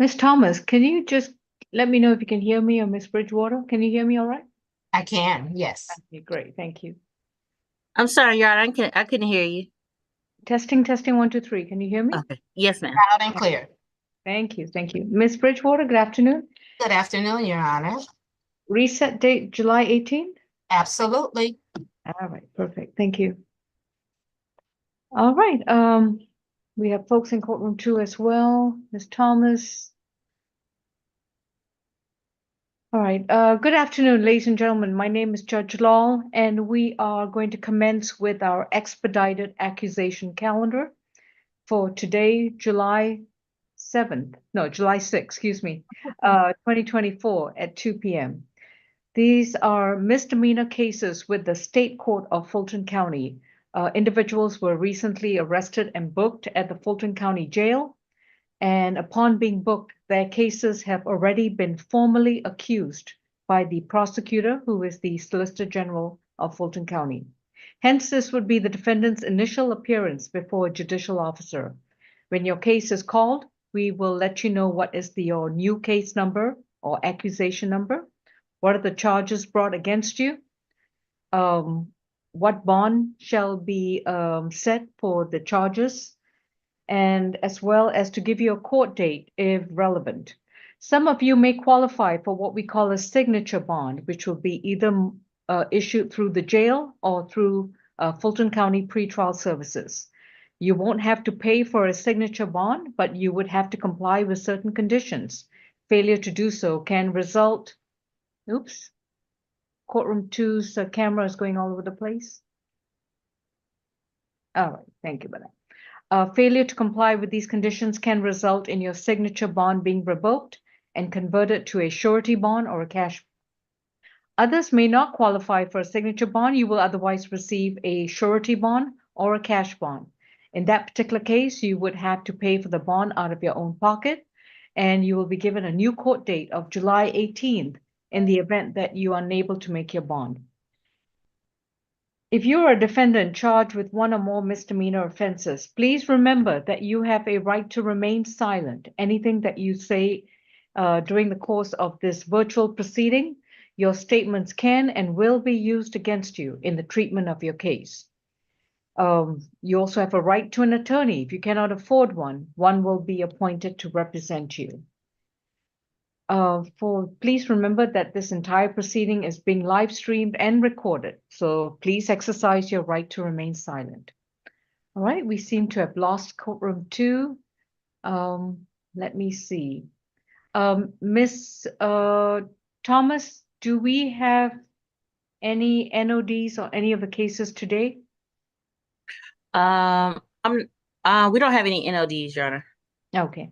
Miss Thomas, can you just let me know if you can hear me, or Miss Bridgewater? Can you hear me all right? I can, yes. Okay, great. Thank you. I'm sorry, Yard. I couldn't hear you. Testing, testing, 1, 2, 3. Can you hear me? Okay. Yes, ma'am. Loud and clear. Thank you. Thank you. Miss Bridgewater, good afternoon. Good afternoon, Your Honor. Reset date July 18th. Absolutely. All right, perfect. Thank you. All right. We have folks in courtroom 2 as well. Miss Thomas. All right. Good afternoon, ladies and gentlemen. My name is Judge Lal, and we are going to commence with our expedited accusation calendar for today, July 6th, excuse me, 2024 at 2 p.m. These are misdemeanor cases with the State Court of Fulton County. Individuals were recently arrested and booked at the Fulton County Jail, and upon being booked, their cases have already been formally accused by the prosecutor, who is the Solicitor General of Fulton County. Hence, this would be the defendant's initial appearance before a judicial officer. When your case is called, we will let you know what is your new case number or accusation number, what are the charges brought against you, what bond shall be set for the charges, and as well as to give you a court date if relevant. Some of you may qualify for what we call a signature bond, which will be either issued through the jail or through Fulton County Pretrial Services. You won't have to pay for a signature bond, but you would have to comply with certain conditions. Failure to do so can result, oops, courtroom 2's camera is going all over the place. All right, thank you for that. Failure to comply with these conditions can result in your signature bond being revoked and converted to a surety bond or a cash. Others may not qualify for a signature bond. You will otherwise receive a surety bond or a cash bond. In that particular case, you would have to pay for the bond out of your own pocket, and you will be given a new court date of July 18th in the event that you are unable to make your bond. If you are a defendant charged with one or more misdemeanor offenses, please remember that you have a right to remain silent. Anything that you say during the course of this virtual proceeding, your statements can and will be used against you in the treatment of your case. You also have a right to an attorney. If you cannot afford one, one will be appointed to represent you. Please remember that this entire proceeding is being live streamed and recorded, so please exercise your right to remain silent. All right, we seem to have lost courtroom 2. Let me see. Miss Thomas, do we have any NODs or any of the cases today? We don't have any NODs, Your Honor. Okay.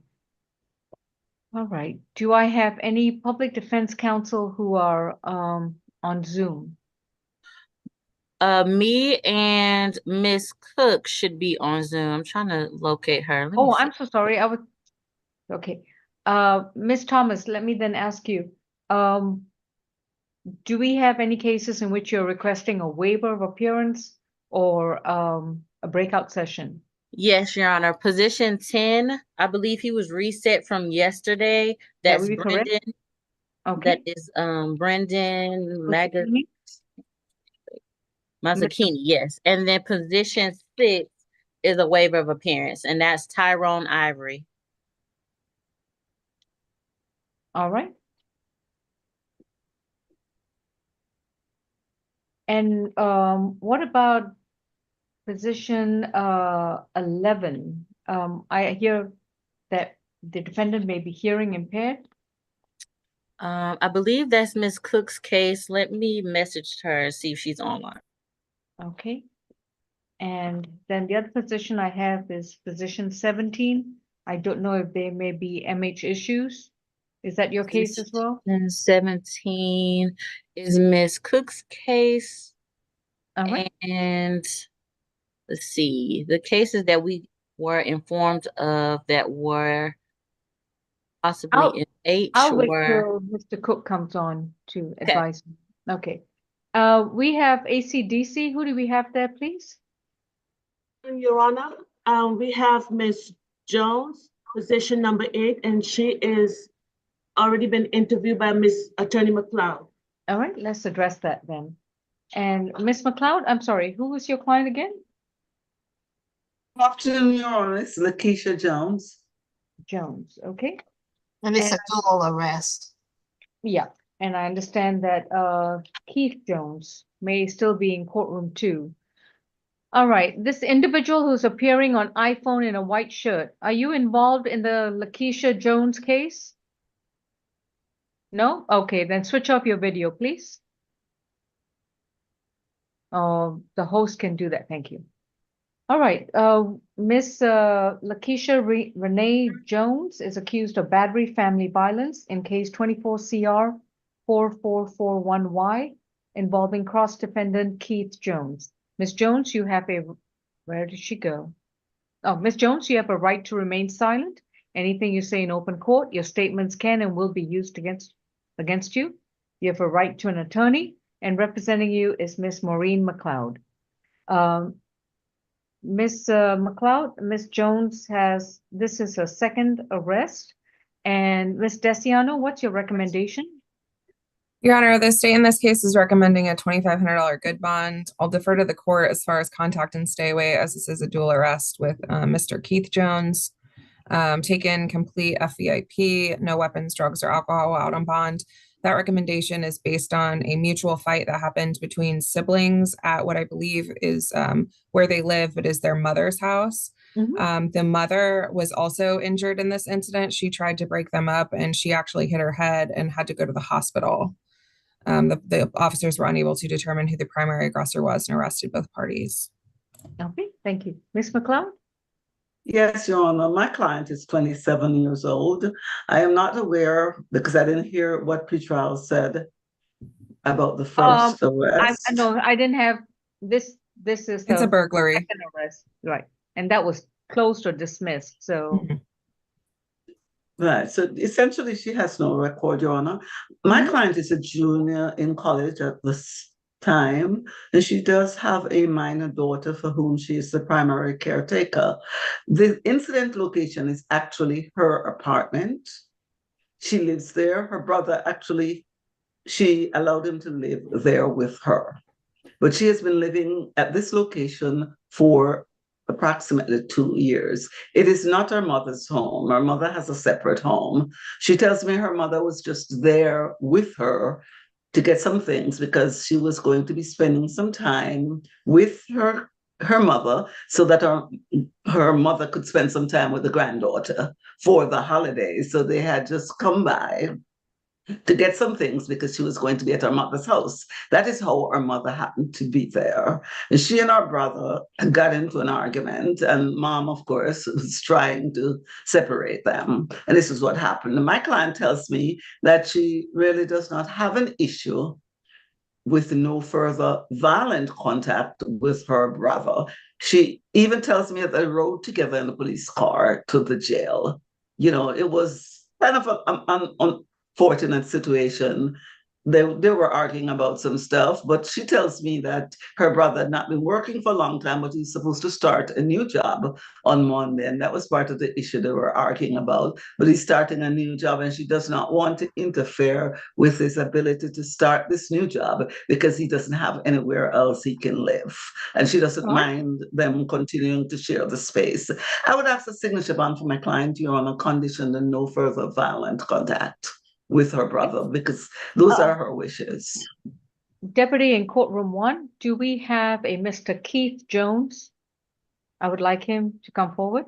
All right. Do I have any public defense counsel who are on Zoom? Me and Miss Cook should be on Zoom. I'm trying to locate her. Let me Oh, see. I'm so sorry. Okay. Miss Thomas, let me then ask you, do we have any cases in which you're requesting a waiver of appearance or a breakout session? Yes, Your Honor. Position 10, I believe he was reset from yesterday. That That's would be correct? Brendan. That Okay. is Brendan Mazzacchini? Mazzacchini, yes. And then position 6 is a waiver of appearance, and that's Tyrone Ivory. All right. And what about position 11? I hear that the defendant may be hearing impaired. I believe that's Miss Cook's case. Let me message her and see if she's online. Okay. And then the other position I have is position 17. I don't know if there may be MH issues. Is that your case as well? And 17 is Miss Cook's case. All right. And let's see, the cases that we were informed of that were possibly in H I'll wait were till Mr. Cook comes on to okay. advise me. Okay. We have ACDC. Who do we have there, please? Your Honor, we have Ms. Jones position number 8, and she is already been interviewed by Miss Attorney McLeod. All right, let's address that then. And Miss McLeod, I'm sorry, who was your client again? Good afternoon, Your Honor. It's Lakeisha Jones. Jones, okay? And it's a dual arrest. Yeah, and I understand that Keith Jones may still be in courtroom too. All right, this individual who's appearing on iPhone in a white shirt, are you involved in the Lakeisha Jones case? No? Okay, then switch off your video, please. The host can do that, thank you. All right, Miss Lakeisha Renee Jones is accused of battery family violence in case 24 CR 4441Y involving cross-defendant Keith Jones. Miss Jones, you have a, where did she go? Oh, Miss Jones, you have a right to remain silent. Anything you say in open court, your statements can and will be used against you. You have a right to an attorney, and representing you is Miss Maureen McLeod. Miss McLeod, Miss Jones this is her second arrest. And Miss Desiano, what's your recommendation? Your Honor, the state in this case is recommending a $2,500 good bond. I'll defer to the court as far as contact and stay away, as this is a dual arrest with Mr. Keith Jones. Taken complete FVIP, no weapons, drugs, or alcohol out on bond. That recommendation is based on a mutual fight that happened between siblings at what I believe is where they live, but is their mother's house. The mother was also injured in this incident. She tried to break them up and she actually hit her head and had to go to the hospital. The officers were unable to determine who the primary aggressor was and arrested both parties. Okay, thank you. Miss McLeod? Yes, Your Honor. My client is 27 years old. I am not aware, because I didn't hear what pretrial said about the first arrest. No, I didn't have this. This is It's a burglary. Second arrest, right? And that was closed or dismissed. So. Right. So essentially, she has no record, Your Honor. My client is a junior in college at this time, and she does have a minor daughter for whom she is the primary caretaker. The incident location is actually her apartment. She lives there. Her brother actually, she allowed him to live there with her. But she has been living at this location for approximately 2 years. It is not her mother's home. Her mother has a separate home. She tells me her mother was just there with her to get some things because she was going to be spending some time with her mother so that her mother could spend some time with the granddaughter for the holidays. So they had just come by to get some things because she was going to be at her mother's house. That is how her mother happened to be there. And she and her brother got into an argument, and mom, of course, was trying to separate them. And this is what happened. And my client tells me that she really does not have an issue with no further violent contact with her brother. She even tells me that they rode together in the police car to the jail. You know, it was kind of an unfortunate situation. They were arguing about some stuff, but she tells me that her brother had not been working for a long time, but he's supposed to start a new job on Monday. And that was part of the issue they were arguing about. But he's starting a new job and she does not want to interfere with his ability to start this new job because he doesn't have anywhere else he can live. And she doesn't mind them continuing to share the space. I would ask a signature bond for my client, Your Honor, conditioned and no further violent contact with her brother, because those are her wishes. Deputy in courtroom 1, do we have a Mr. Keith Jones? I would like him to come forward.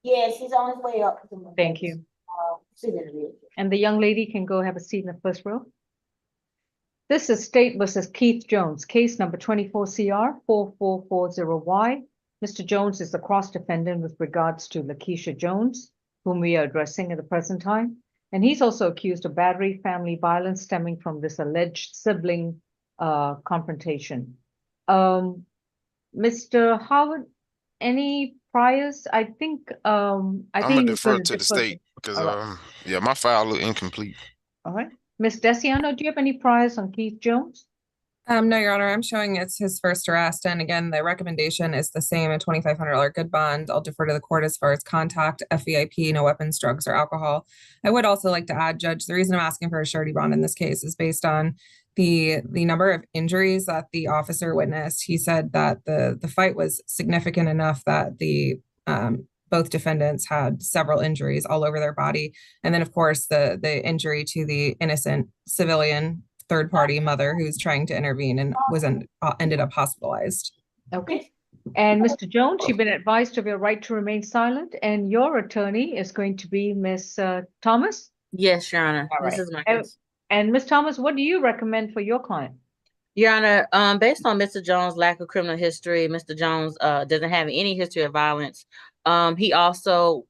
Yes, he's on his way up. Thank you. And the young lady can go have a seat in the first row. This is State versus Keith Jones, case number 24 CR 4440Y. Mr. Jones is the cross defendant with regards to Lakeisha Jones, whom we are addressing at the present time. And he's also accused of battery, family violence stemming from this alleged sibling confrontation. Mr. Howard, any priors? I think I'm gonna defer to the state because yeah, my file look incomplete. All right. Ms. Desiano, do you have any priors on Keith Jones? No, Your Honor, I'm showing it's his first arrest. And again, the recommendation is the same, a $2,500 good bond. I'll defer to the court as far as contact, FVIP, no weapons, drugs, or alcohol. I would also like to add, Judge, the reason I'm asking for a surety bond in this case is based on the number of injuries that the officer witnessed. He said that the fight was significant enough that the both defendants had several injuries all over their body. And then, of course, the injury to the innocent civilian third-party mother who's trying to intervene and ended up hospitalized. Okay. And Mr. Jones, you've been advised of your right to remain silent, and your attorney is going to be Ms. Thomas. Yes, Your Honor. All This right. is my case. And Ms. Thomas, what do you recommend for your client? Your Honor, based on Mr. Jones' lack of criminal history, Mr. Jones doesn't have any history of violence. He also,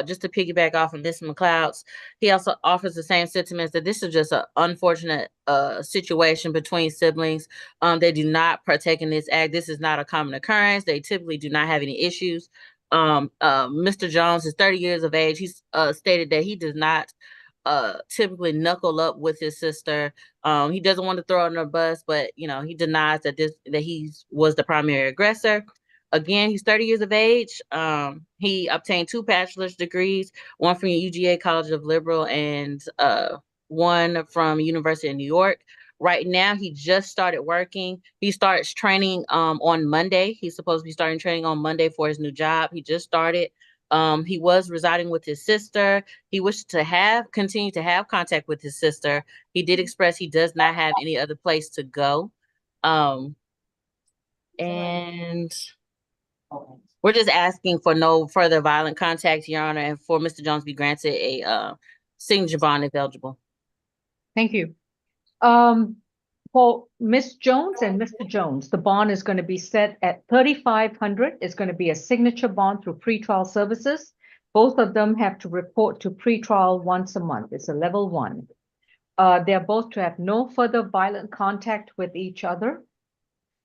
just to piggyback off of Ms. McLeod's, he also offers the same sentiments that this is just an unfortunate situation between siblings. They do not partake in this act. This is not a common occurrence. They typically do not have any issues. Mr. Jones is 30 years of age. He's stated that he does not typically knuckle up with his sister. He doesn't want to throw her under the bus, but he denies that he was the primary aggressor. Again, he's 30 years of age. He obtained 2 bachelor's degrees, one from UGA College of Liberal and one from University of New York. Right now, he just started working. He starts training on Monday. He's supposed to be starting training on Monday for his new job. He just started. He was residing with his sister. He wished to continue to have contact with his sister. He did express he does not have any other place to go. And we're just asking for no further violent contact, Your Honor, and for Mr. Jones to be granted a signature bond if eligible. Thank you. For Ms. Jones and Mr. Jones, the bond is going to be set at $3,500. It's going to be a signature bond through pretrial services. Both of them have to report to pretrial once a month. It's a level 1. They're both to have no further violent contact with each other.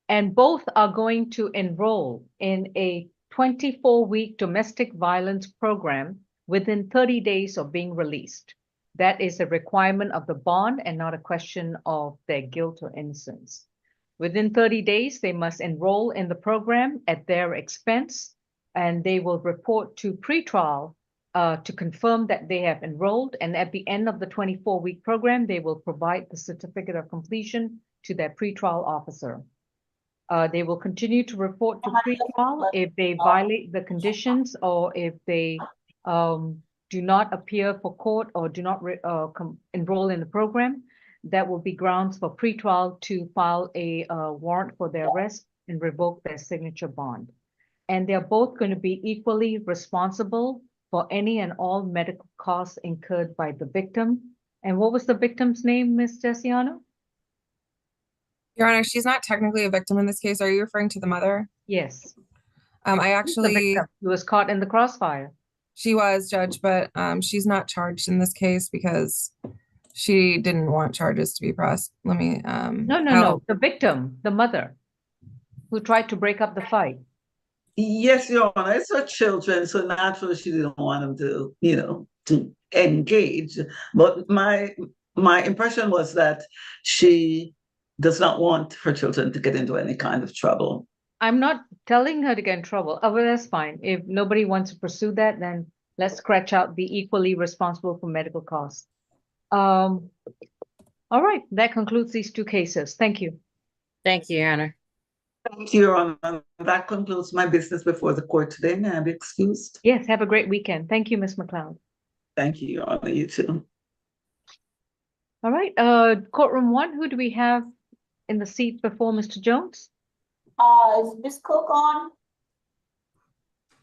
And both are going to enroll in a 24-week domestic violence program within 30 days of being released. That is a requirement of the bond and not a question of their guilt or innocence. Within 30 days, they must enroll in the program at their expense, and they will report to pretrial to confirm that they have enrolled. And at the end of the 24-week program, they will provide the certificate of completion to their pretrial officer. They will continue to report to pretrial if they violate the conditions or if they do not appear for court or do not enroll in the program. That will be grounds for pretrial to file a warrant for their arrest and revoke their signature bond. And they're both going to be equally responsible for any and all medical costs incurred by the victim. And what was the victim's name, Ms. Desiano? Your Honor, she's not technically a victim in this case. Are you referring to the mother? Yes. I actually, He was caught in the crossfire. she was, Judge, but she's not charged in this case because she didn't want charges to be pressed. Let me, No. The victim, the mother, who tried to break up the fight. Yes, Your Honor, it's her children, so naturally she didn't want them to engage. But my impression was that she does not want her children to get into any kind of trouble. I'm not telling her to get in trouble. Oh, well, that's fine. If nobody wants to pursue that, then let's scratch out the equally responsible for medical costs. All right, that concludes these 2 cases. Thank you. Thank you, Your Honor. Thank you, Your Honor. That concludes my business before the court today. May I be excused? Yes, have a great weekend. Thank you, Ms. McLeod. Thank you, Your Honor. You too. All right, courtroom 1, who do we have in the seat before Mr. Jones? Is Ms. Cook on?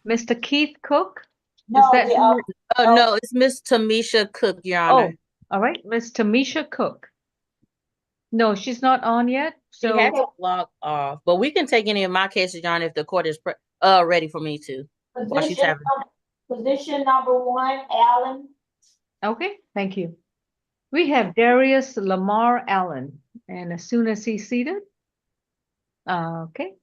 Mr. Keith Cook? No, Is that who- No, it's Miss Tamisha Cook, Your Honor. All right, Ms. Tamisha Cook. No, she's not on yet. She So had to log off, but we can take any of my cases, Your Honor, if the court is ready for me to. While she's having. Position number 1, Allen. okay, thank you. We have Darius Lamar Allen, and as soon as he's seated. Okay.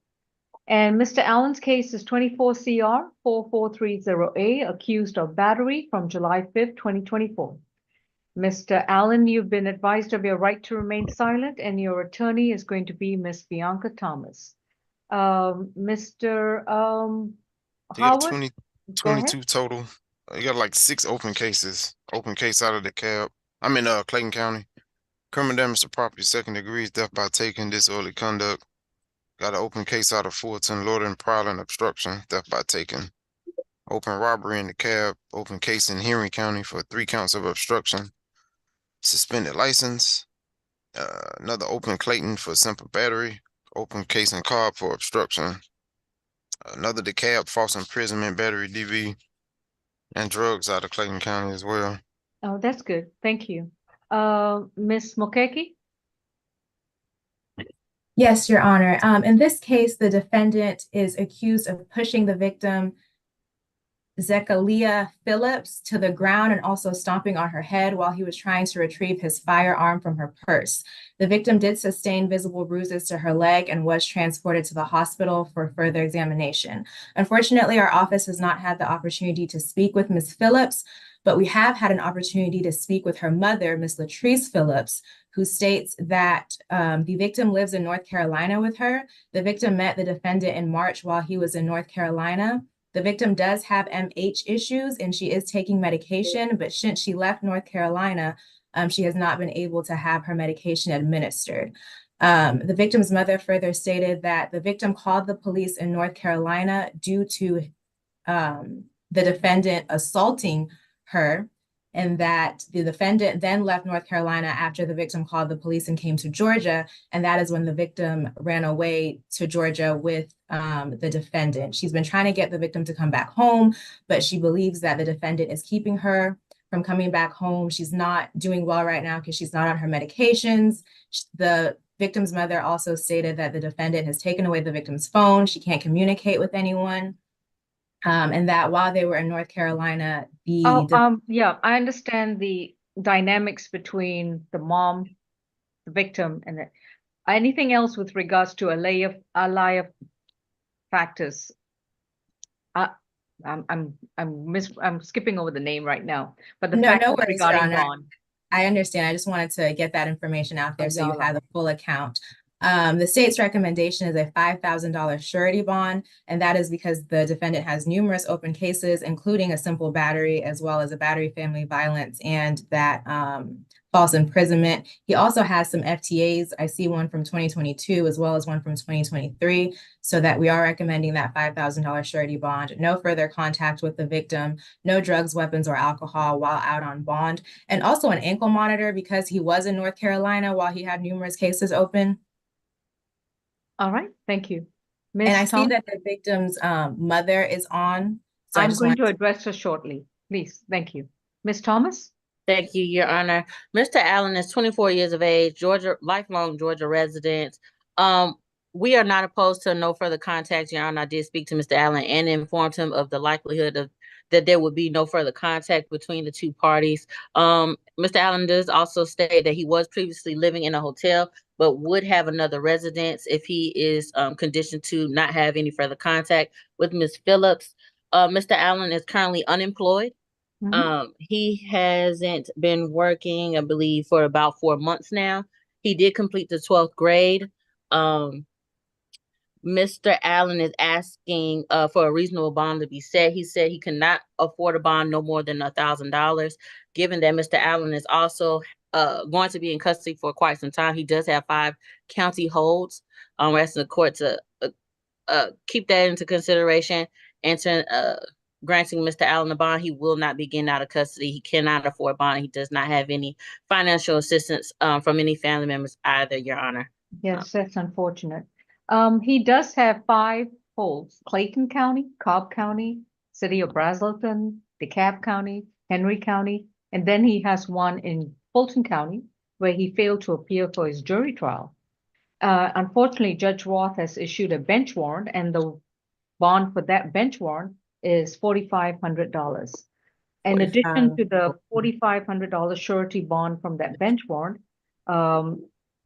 And Mr. Allen's case is 24 CR 4430A, accused of battery from July 5th, 2024. Mr. Allen, you've been advised of your right to remain silent, and your attorney is going to be Miss Bianca Thomas. Mr. You got Howard, 20, go ahead. 22 total. You got like 6 open cases. Open case out of the cab. I'm in Clayton County. Criminal damage to property, second degree, death by taking, disorderly conduct. Got an open case out of Fulton, loitering, prowling, obstruction, theft by taking. Open robbery in the cab. Open case in Henry County for 3 counts of obstruction. Suspended license. Another open Clayton for simple battery. Open case in Cobb for obstruction. Another DeKalb, false imprisonment, battery DV, and drugs out of Clayton County as well. Oh, that's good. Thank you. Miss Mokeke? Yes, Your Honor. In this case, the defendant is accused of pushing the victim, Zechariah Phillips, to the ground and also stomping on her head while he was trying to retrieve his firearm from her purse. The victim did sustain visible bruises to her leg and was transported to the hospital for further examination. Unfortunately, our office has not had the opportunity to speak with Ms. Phillips, but we have had an opportunity to speak with her mother, Ms. Latrice Phillips, who states that the victim lives in North Carolina with her. The victim met the defendant in March while he was in North Carolina. The victim does have MH issues and she is taking medication, but since she left North Carolina, she has not been able to have her medication administered. The victim's mother further stated that the victim called the police in North Carolina due to the defendant assaulting her, and that the defendant then left North Carolina after the victim called the police and came to Georgia. And that is when the victim ran away to Georgia with the defendant. She's been trying to get the victim to come back home, but she believes that the defendant is keeping her from coming back home. She's not doing well right now because she's not on her medications. The victim's mother also stated that the defendant has taken away the victim's phone. She can't communicate with anyone. And that while they were in North Carolina, yeah, I understand the dynamics between the mom, the victim, and anything else with regards to a layer factors. I'm skipping over the name right now, but the fact no worries, regarding bond. I understand. I just wanted to get that information out there so you have the full account. The state's recommendation is a $5,000 surety bond, and that is because the defendant has numerous open cases, including a simple battery, as well as a battery, family violence, and that false imprisonment. He also has some FTAs. I see one from 2022 as well as one from 2023, so that we are recommending that $5,000 surety bond. No further contact with the victim, no drugs, weapons, or alcohol while out on bond, and also an ankle monitor because he was in North Carolina while he had numerous cases open. All right, thank you. Ms. And I see that the victim's mother is on. So I'm going to address her shortly. Please, thank you. Ms. Thomas? Thank you, Your Honor. Mr. Allen is 24 years of age, lifelong Georgia resident. We are not opposed to no further contact, Your Honor. I did speak to Mr. Allen and informed him of the likelihood of that there would be no further contact between the two parties. Mr. Allen does also state that he was previously living in a hotel, but would have another residence if he is conditioned to not have any further contact with Ms. Phillips. Mr. Allen is currently unemployed. He hasn't been working, I believe, for about 4 months now. He did complete the 12th grade. Mr. Allen is asking for a reasonable bond to be set. He said he cannot afford a bond no more than $1,000. Given that Mr. Allen is also going to be in custody for quite some time, he does have 5 county holds. We're asking the court to keep that into consideration and to granting Mr. Allen a bond. He will not be getting out of custody. He cannot afford bond. He does not have any financial assistance from any family members either, Your Honor. Yes, that's unfortunate. He does have 5 holds: Clayton County, Cobb County, City of Brazelton, DeKalb County, Henry County, and then he has one in Fulton County where he failed to appear for his jury trial. Unfortunately, Judge Roth has issued a bench warrant, and the bond for that bench warrant is $4,500. In addition to the $4,500 surety bond from that bench warrant,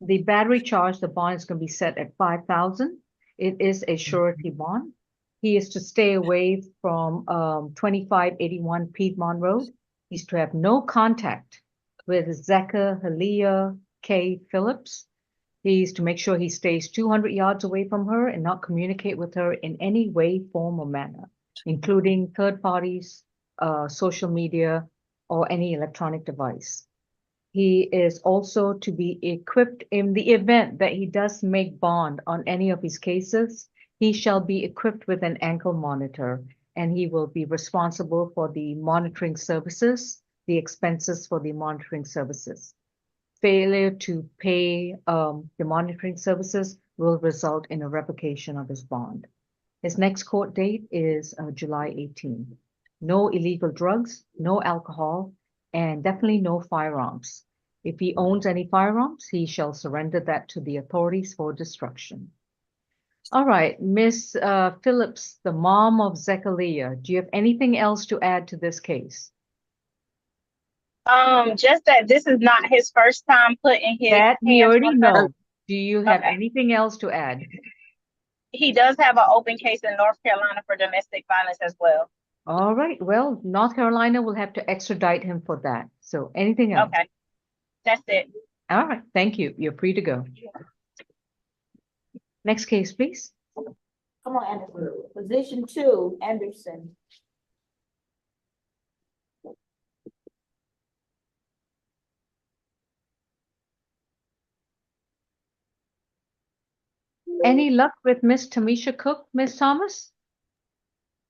the battery charge, the bond is going to be set at $5,000. It is a surety bond. He is to stay away from 2581 Piedmont Road. He's to have no contact with Zechariah K. Phillips. He's to make sure he stays 200 yards away from her and not communicate with her in any way, form, or manner, including third parties, social media, or any electronic device. He is also to be equipped in the event that he does make bond on any of his cases. He shall be equipped with an ankle monitor, and he will be responsible for the monitoring services, the expenses for the monitoring services. Failure to pay the monitoring services will result in a revocation of his bond. His next court date is July 18. No illegal drugs, no alcohol, and definitely no firearms. If he owns any firearms, he shall surrender that to the authorities for destruction. All right, Miss Phillips, the mom of Zechariah, do you have anything else to add to this case? Just that this is not his first time putting his That we hands already on her. know. Do you have Okay. anything else to add? He does have an open case in North Carolina for domestic violence as well. All right, well, North Carolina will have to extradite him for that. So anything else? Okay, that's it. All right, thank you. You're free to go. Next case, please. Come on, Anderson. Position 2, Anderson. Any luck with Miss Tamisha Cook, Miss Thomas?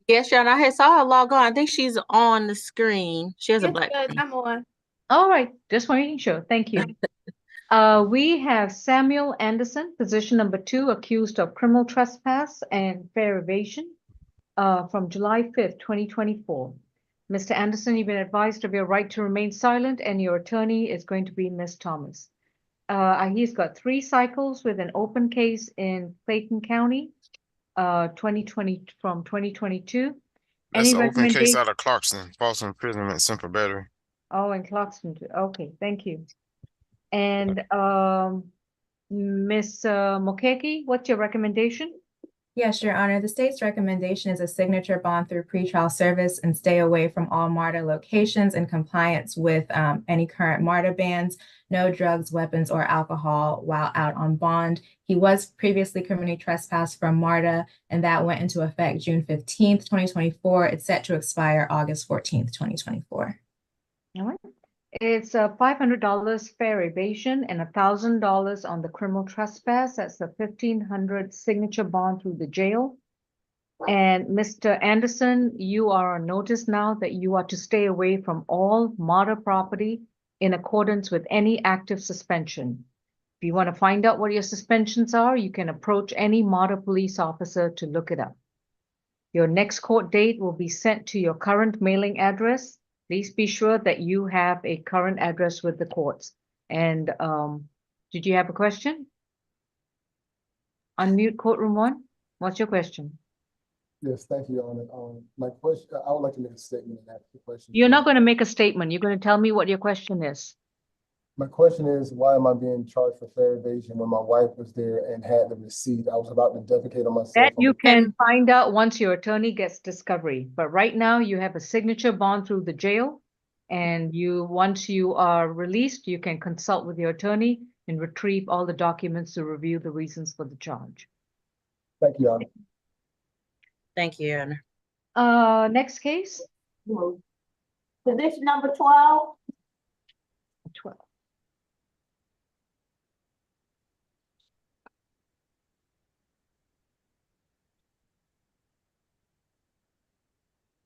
Yes, Your Honor, I had saw her log on. I think she's on the screen. She has a Yes, black Judge, screen. I'm on. All right, just making sure. Thank you. We have Samuel Anderson, position number 2, accused of criminal trespass and fair evasion from July 5th, 2024. Mr. Anderson, you've been advised of your right to remain silent, and your attorney is going to be Miss Thomas. He's got 3 cycles with an open case in Clayton County, 2020 from 2022. That's Any an open case recommendation? out of Clarkston, false imprisonment, simple battery. Oh, in Clarkston. Okay, thank you. And Miss Mokeki, what's your recommendation? Yes, Your Honor, the state's recommendation is a signature bond through pretrial service and stay away from all MARTA locations in compliance with any current MARTA bans, no drugs, weapons, or alcohol while out on bond. He was previously criminally trespassed from MARTA, and that went into effect June 15th, 2024. It's set to expire August 14th, 2024. All right. It's $500 fair evasion and $1,000 on the criminal trespass. That's the $1,500 signature bond through the jail. And Mr. Anderson, you are on notice now that you are to stay away from all MARTA property in accordance with any active suspension. If you want to find out what your suspensions are, you can approach any MARTA police officer to look it up. Your next court date will be sent to your current mailing address. Please be sure that you have a current address with the courts. And did you have a question? Unmute courtroom 1. What's your question? Yes, thank you, Your Honor. My question, I would like to make a statement and ask the question. You're not going to make a statement. You're going to tell me what your question is. My question is, why am I being charged for fair evasion when my wife was there and had the receipt? I was about to defecate on myself. That you can find out once your attorney gets discovery. But right now you have a signature bond through the jail. And once you are released, you can consult with your attorney and retrieve all the documents to review the reasons for the charge. Thank you, Your Honor. Thank you, Your Honor. Next case. Position number 12. 12.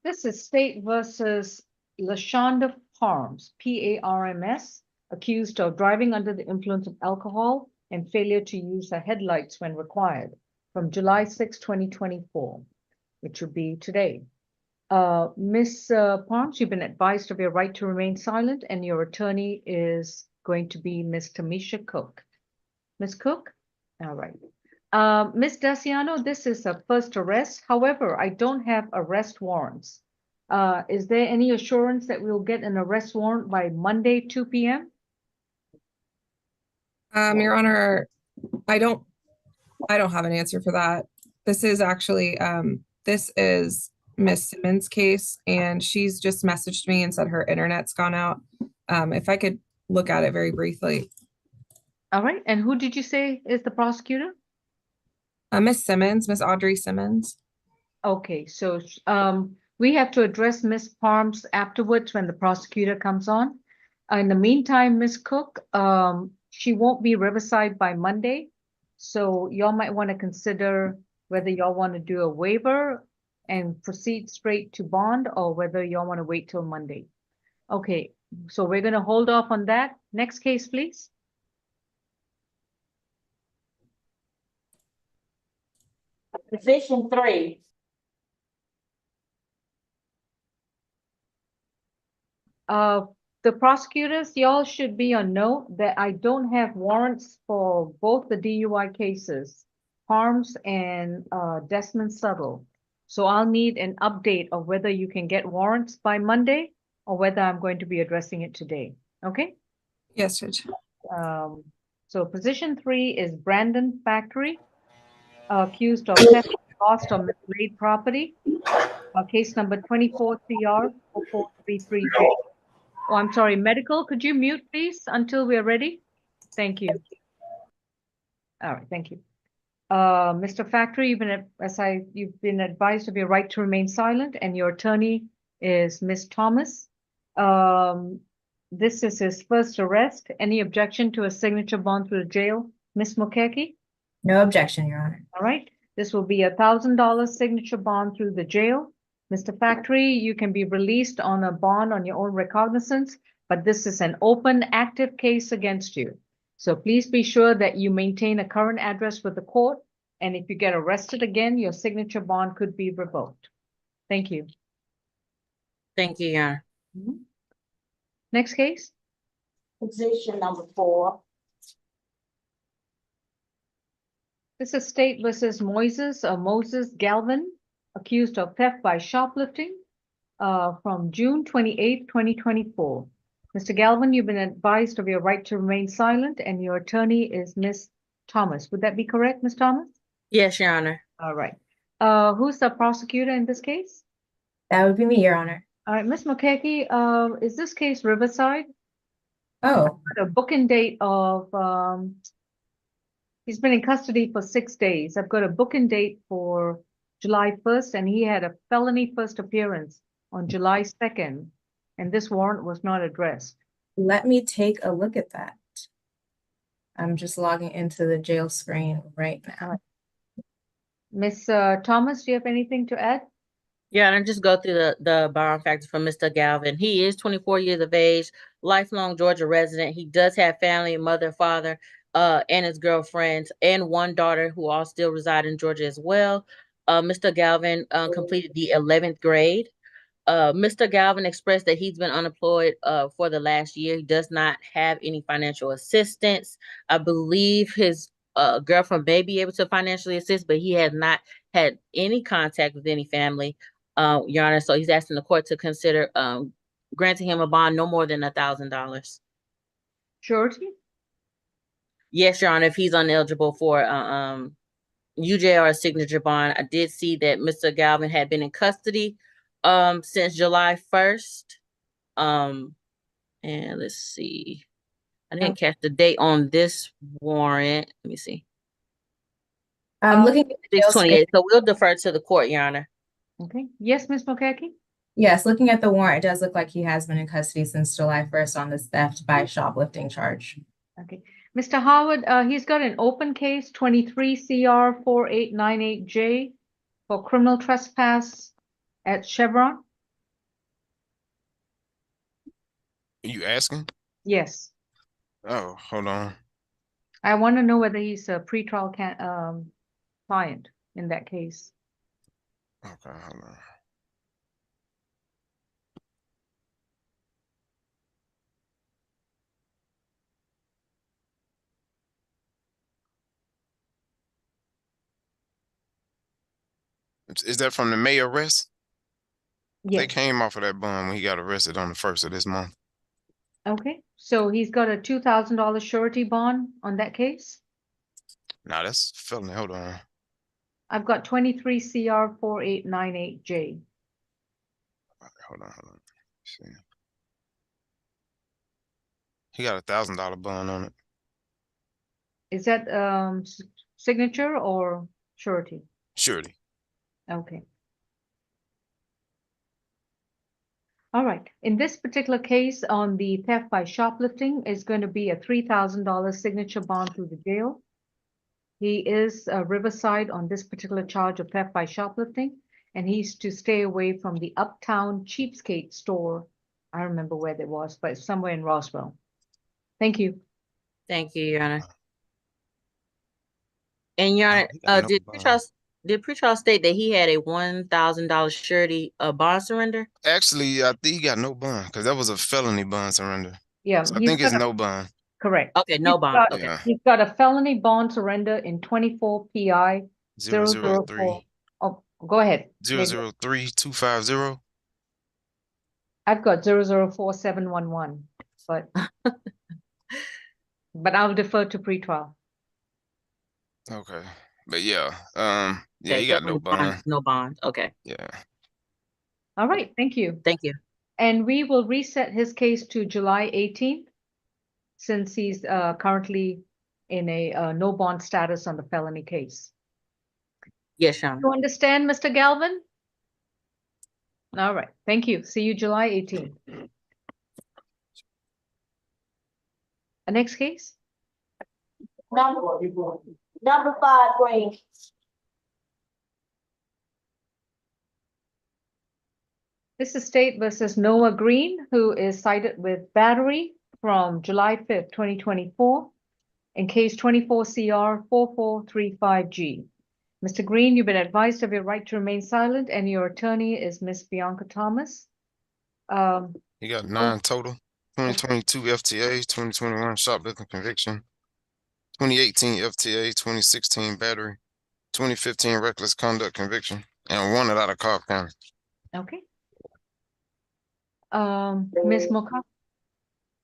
This is State versus LaShonda Parms, P-A-R-M-S, accused of driving under the influence of alcohol and failure to use her headlights when required from July 6, 2024, which would be today. Ms. Parms, you've been advised of your right to remain silent, and your attorney is going to be Ms. Tamisha Cook. Ms. Cook? All right. Ms. Daciano, this is a first arrest. However, I don't have arrest warrants. Is there any assurance that we'll get an arrest warrant by Monday, 2 p.m.? Your Honor, I don't have an answer for that. This is actually, this is Miss Simmons' case, and she's just messaged me and said her internet's gone out. If I could look at it very briefly. All right, and who did you say is the prosecutor? Miss Simmons, Miss Audrey Simmons. Okay, so we have to address Miss Parms afterwards when the prosecutor comes on. In the meantime, Miss Cook, she won't be Riverside by Monday. So y'all might want to consider whether y'all want to do a waiver and proceed straight to bond or whether y'all want to wait till Monday. Okay, so we're going to hold off on that. Next case, please. Position 3. The prosecutors, y'all should be on note that I don't have warrants for both the DUI cases, Harms and Desmond Subtle. So I'll need an update of whether you can get warrants by Monday or whether I'm going to be addressing it today. Okay? Yes, Judge. So position 3 is Brandon Factory, accused of theft, lost or mislaid property. Case number 24 CR 4433J. Oh, I'm sorry, medical, could you mute please until we're ready? Thank you. All right, thank you. Mr. Factory, you've been advised of your right to remain silent, and your attorney is Ms. Thomas. This is his first arrest. Any objection to a signature bond through the jail? Ms. Mukeki? No objection, Your Honor. All right, this will be $1,000 signature bond through the jail. Mr. Factory, you can be released on a bond on your own recognizance, but this is an open, active case against you. So please be sure that you maintain a current address with the court, and if you get arrested again, your signature bond could be revoked. Thank you. Thank you, Your Honor. Next case. Position number 4. This is State versus Moses Galvin, accused of theft by shoplifting from June 28, 2024. Mr. Galvin, you've been advised of your right to remain silent, and your attorney is Ms. Thomas. Would that be correct, Ms. Thomas? Yes, Your Honor. All right. Who's the prosecutor in this case? That would be me, Your Honor. All right, Ms. Mukeki, is this case Riverside? Oh, A booking date of, he's been in custody for 6 days. I've got a booking date for July 1st, and he had a felony first appearance on July 2nd, and this warrant was not addressed. let me take a look at that. I'm just logging into the jail screen right now. Ms. Thomas, do you have anything to add? Yeah, and I just go through the bond factors for Mr. Galvin. He is 24 years of age, lifelong Georgia resident. He does have family, mother, father, and his girlfriends, and one daughter who all still reside in Georgia as well. Mr. Galvin completed the 11th grade. Mr. Galvin expressed that he's been unemployed for the last year. He does not have any financial assistance. I believe his girlfriend may be able to financially assist, but he has not had any contact with any family, Your Honor. So he's asking the court to consider granting him a bond no more than $1,000. Surety? Yes, Your Honor, if he's ineligible for UJ or a signature bond. I did see that Mr. Galvin had been in custody since July 1st. And let's see. I didn't catch the date on this warrant. Let me see. I'm looking at the jail screen. 6/28. So we'll defer to the court, Your Honor. Okay. Yes, Ms. Mukaki? Yes, looking at the warrant, it does look like he has been in custody since July 1st on this theft by shoplifting charge. Okay. Mr. Howard, he's got an open case, 23 CR 4898J for criminal trespass at Chevron. You asking? Yes. Oh, hold on. I want to know whether he's a pretrial client in that case. Okay, hold on. Is that from the May arrest? They Yes. came off of that bond when he got arrested on the 1st of this month. Okay. So he's got a $2,000 surety bond on that case. Nah, that's felony. Hold on. I've got 23 CR 4898J. Hold on. See. He got $1,000 bond on it. Is that signature or surety? Surety. Okay. All right. In this particular case, on the theft by shoplifting, is going to be a $3,000 signature bond through the jail. He is Riverside on this particular charge of theft by shoplifting, and he's to stay away from the Uptown Cheapskate store. I don't remember where that was, but it's somewhere in Roswell. Thank you. Thank you, Your Honor. And Your Honor, He got no bond. did pretrial state that he had a $1,000 surety bond surrender? Actually, I think he got no bond because that was a felony bond surrender. Yeah, So I think it's no bond. correct. Okay, no bond. Okay. Yeah. He's got a felony bond surrender in 24 PI 003 004. Oh, go ahead. 003250. I've got 004-711, but I'll defer to pretrial. Okay. But yeah, yeah, Okay, he got so no bond. no bond. Okay. Yeah. All right, thank you. Thank you. And we will reset his case to July 18th, since he's currently in a no bond status on the felony case. Yes, Your Honor. You understand, Mr. Galvin? All right, thank you. See you July 18th. The next case? Number 5, Green. This is State versus Noah Green, who is cited with battery from July 5th, 2024, in case 24 CR 4435G. Mr. Green, you've been advised of your right to remain silent, and your attorney is Miss Bianca Thomas. He got 9 total. 2022 FTA, 2021 shoplifting conviction, 2018 FTA, 2016 battery, 2015 reckless conduct conviction, and 1 out of Cobb County. Okay. Ms. Moka?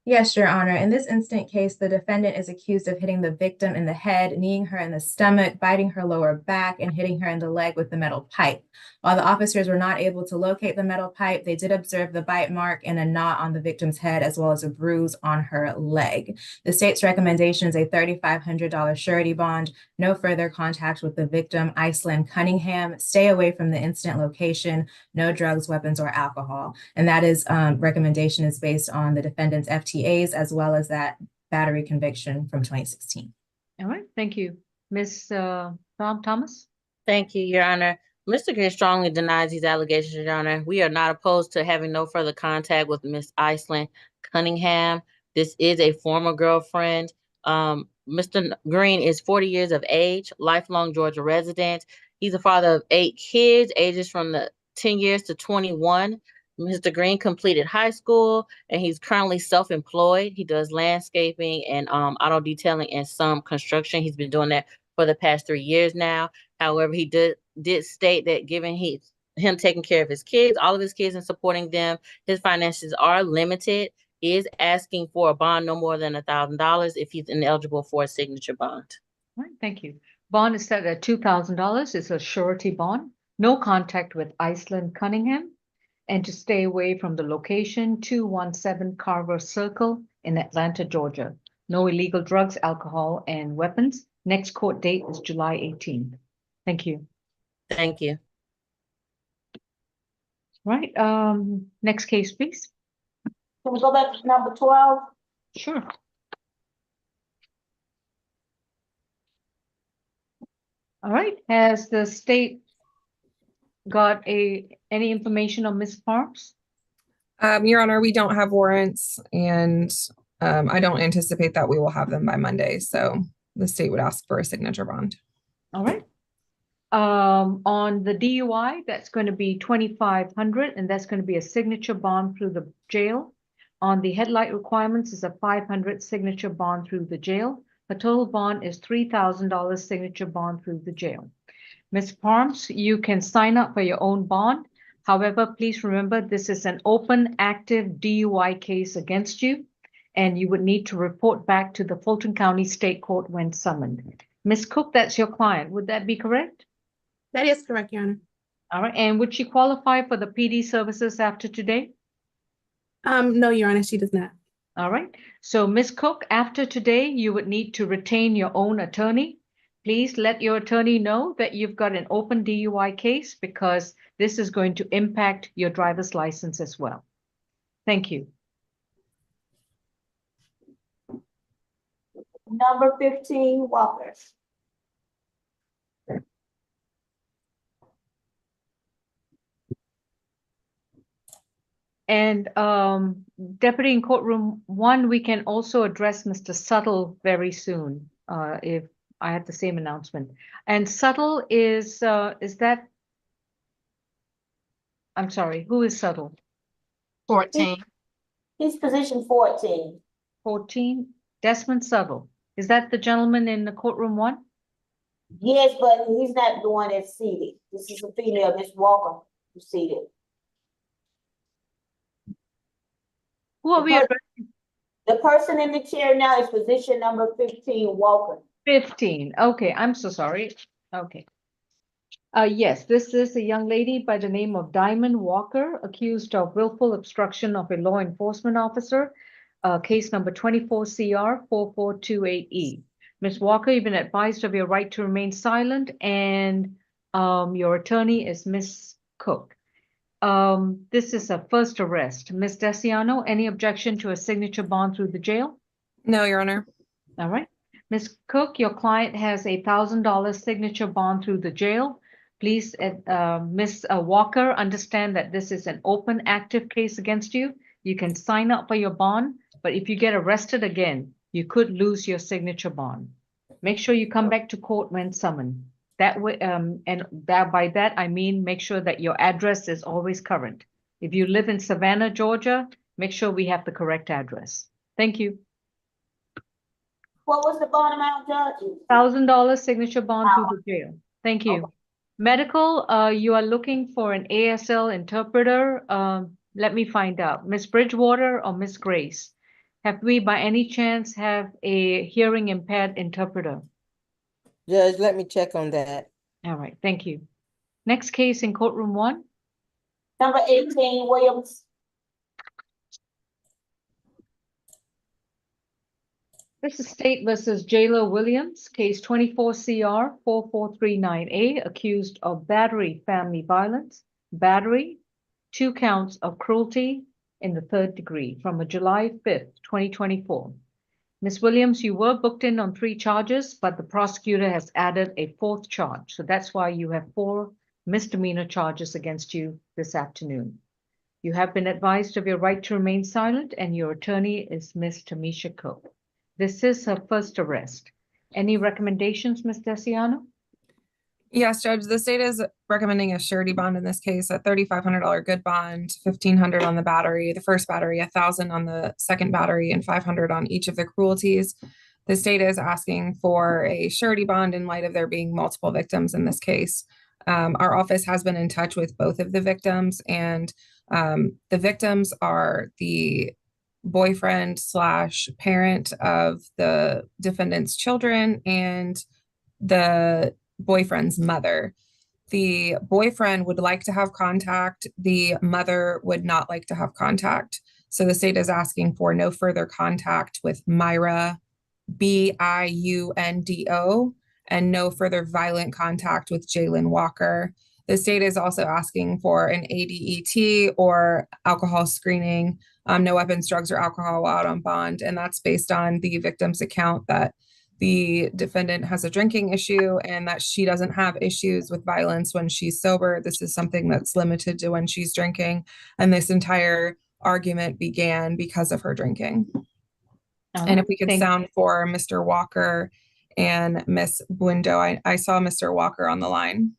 Yes, Your Honor. In this instant case, the defendant is accused of hitting the victim in the head, kneeing her in the stomach, biting her lower back, and hitting her in the leg with the metal pipe. While the officers were not able to locate the metal pipe, they did observe the bite mark and a knot on the victim's head, as well as a bruise on her leg. The state's recommendation is a $3,500 surety bond, no further contact with the victim, Iceland Cunningham, stay away from the incident location, no drugs, weapons, or alcohol. And that is recommendation is based on the defendant's FTAs, as well as that battery conviction from 2016. All right, thank you. Ms. Thomas? Thank you, Your Honor. Mr. Green strongly denies these allegations, Your Honor. We are not opposed to having no further contact with Miss Iceland Cunningham. This is a former girlfriend. Mr. Green is 40 years of age, lifelong Georgia resident. He's a father of 8 kids, ages from the 10 years to 21. Mr. Green completed high school, and he's currently self-employed. He does landscaping and auto detailing and some construction. He's been doing that for the past 3 years now. However, he did state that given him taking care of his kids, all of his kids, and supporting them, his finances are limited. He is asking for a bond no more than $1,000 if he's ineligible for a signature bond. All right, thank you. Bond is set at $2,000. It's a surety bond. No contact with Iceland Cunningham, and to stay away from the location, 217 Carver Circle in Atlanta, Georgia. No illegal drugs, alcohol, and weapons. Next court date is July 18th. Thank you. Thank you. Right, next case, please. Can we go back to number 12? Sure. All right, has the state got any information on Ms. Parks? Your Honor, we don't have warrants, and I don't anticipate that we will have them by Monday. So the state would ask for a signature bond. All right. On the DUI, that's going to be $2,500, and that's going to be a signature bond through the jail. On the headlight requirements is a $500 signature bond through the jail. The total bond is $3,000 signature bond through the jail. Ms. Parms, you can sign up for your own bond. However, please remember this is an open, active DUI case against you, and you would need to report back to the Fulton County State Court when summoned. Ms. Cook, that's your client. Would that be correct? That is correct, Your Honor. All right. And would she qualify for the PD services after today? No, Your Honor, she does not. All right. So, Ms. Cook, after today, you would need to retain your own attorney. Please let your attorney know that you've got an open DUI case because this is going to impact your driver's license as well. Thank you. Number 15, Walker. And Deputy in Courtroom 1, we can also address Mr. Subtle very soon, if I have the same announcement. And Subtle is that, I'm sorry, who is Subtle? 14. He's position 14. 14, Desmond Subtle. Is that the gentleman in the Courtroom 1? Yes, but he's not the one that's seated. This is a female, Miss Walker, who's seated. Who are we addressing? The person in the chair now is position number 15, Walker. 15. Okay, I'm so sorry. Okay. Yes, this is a young lady by the name of Diamond Walker, accused of willful obstruction of a law enforcement officer, case number 24 CR 4428E. Ms. Walker, you've been advised of your right to remain silent, and your attorney is Ms. Cook. This is a first arrest. Ms. Desiano, any objection to a signature bond through the jail? No, Your Honor. All right. Ms. Cook, your client has a $1,000 signature bond through the jail. Please, Ms. Walker, understand that this is an open, active case against you. You can sign up for your bond, but if you get arrested again, you could lose your signature bond. Make sure you come back to court when summoned. That way, by that I mean make sure that your address is always current. If you live in Savannah, Georgia, make sure we have the correct address. Thank you. What was the bond amount, Judge? $1,000 signature bond through the jail. Thank you. Okay. Medical, you are looking for an ASL interpreter. Let me find out. Miss Bridgewater or Miss Grace? Have we by any chance have a hearing impaired interpreter? Judge, let me check on that. All right, thank you. Next case in courtroom 1. Number 18, Williams. This is State versus Jayla Williams, case 24 CR 4439A, accused of battery family violence, battery, 2 counts of cruelty in the 3rd degree from a July 5th, 2024. Ms. Williams, you were booked in on 3 charges, but the prosecutor has added a 4th charge. So that's why you have 4 misdemeanor charges against you this afternoon. You have been advised of your right to remain silent, and your attorney is Ms. Tamisha Cook. This is her first arrest. Any recommendations, Ms. Desiano? Yes, Judge, the state is recommending a surety bond in this case, a $3,500 good bond, $1,500 on the battery, the first battery, $1,000 on the second battery, and $500 on each of the cruelties. The state is asking for a surety bond in light of there being multiple victims in this case. Our office has been in touch with both of the victims, and the victims are the boyfriend / parent of the defendant's children and the boyfriend's mother. The boyfriend would like to have contact. The mother would not like to have contact. So the state is asking for no further contact with Myra, BIUNDO, and no further violent contact with Jalen Walker. The state is also asking for an ADET or alcohol screening, no weapons, drugs, or alcohol out on bond. And that's based on the victim's account that the defendant has a drinking issue and that she doesn't have issues with violence when she's sober. This is something that's limited to when she's drinking. And this entire argument began because of her drinking. And if we could sound for Mr. Walker and Miss Buendo, I saw Mr. Walker on the line.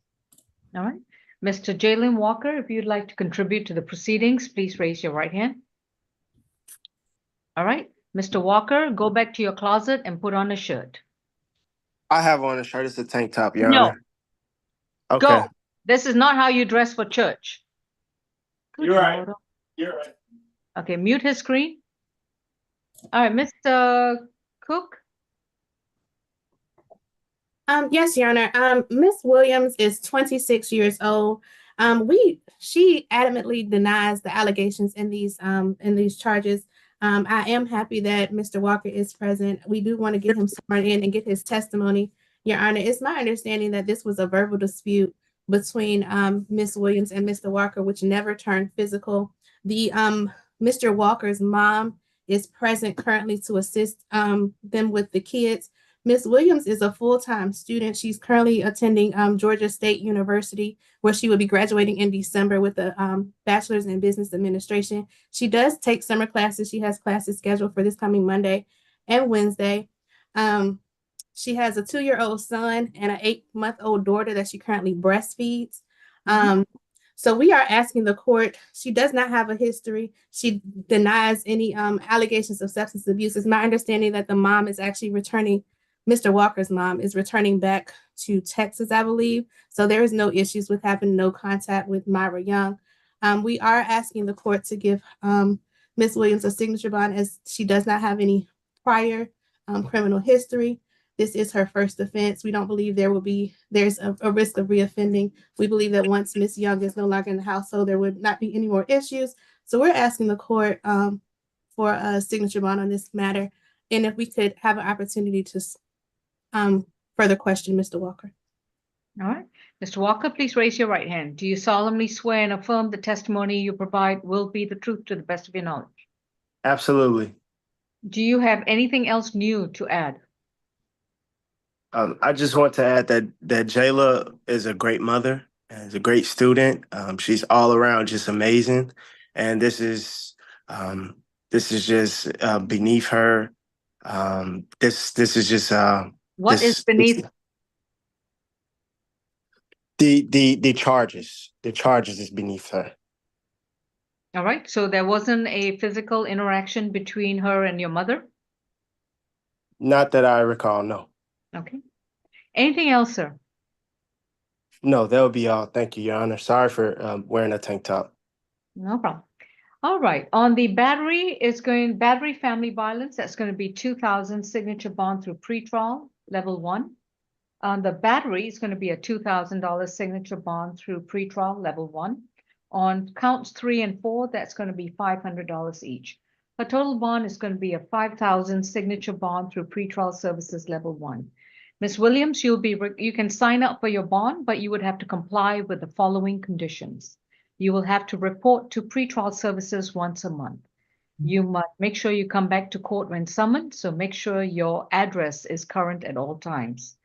All right. Mr. Jalen Walker, if you'd like to contribute to the proceedings, please raise your right hand. All right. Mr. Walker, go back to your closet and put on a shirt. I have on a shirt. It's a tank top, Your No. Honor. Okay. Go. This is not how you dress for church. Good You're right. Lord. You're right. Okay, mute his screen. All right, Mr. Cook. Yes, Your Honor. Miss Williams is 26 years old. She adamantly denies the allegations in these charges. I am happy that Mr. Walker is present. We do want to get him sworn in and get his testimony. Your Honor, it's my understanding that this was a verbal dispute between Ms. Williams and Mr. Walker, which never turned physical. The Mr. Walker's mom is present currently to assist them with the kids. Ms. Williams is a full-time student. She's currently attending Georgia State University, where she will be graduating in December with a bachelor's in business administration. She does take summer classes. She has classes scheduled for this coming Monday and Wednesday. She has a 2-year-old son and an 8-month-old daughter that she currently breastfeeds. So we are asking the court, she does not have a history. She denies any allegations of substance abuse. It's my understanding that the mom is actually returning, Mr. Walker's mom is returning back to Texas, I believe. So there is no issues with having no contact with Myra Young. We are asking the court to give Ms. Williams a signature bond, as she does not have any prior criminal history. This is her first offense. We don't believe there's a risk of reoffending. We believe that once Ms. Young is no longer in the household, there would not be any more issues. So we're asking the court for a signature bond on this matter. And if we could have an opportunity to further question Mr. Walker. All right. Mr. Walker, please raise your right hand. Do you solemnly swear and affirm the testimony you provide will be the truth to the best of your knowledge? Absolutely. Do you have anything else new to add? I just want to add that Jayla is a great mother and is a great student. She's all around just amazing, and this is just beneath her. This is just What is beneath? The charges. The charges is beneath her. All right. So there wasn't a physical interaction between her and your mother? Not that I recall. No. Okay. Anything else, sir? No, that would be all. Thank you, Your Honor. Sorry for wearing a tank top. No problem. All right. On the battery, battery family violence. That's going to be 2,000 signature bond through pretrial level 1. On the battery, it's going to be a $2,000 signature bond through pretrial level 1. On counts 3 and 4, that's going to be $500 each. A total bond is going to be a 5,000 signature bond through pretrial services level 1. Ms. Williams, you can sign up for your bond, but you would have to comply with the following conditions. You will have to report to pretrial services once a month. You must make sure you come back to court when summoned, so make sure your address is current at all times.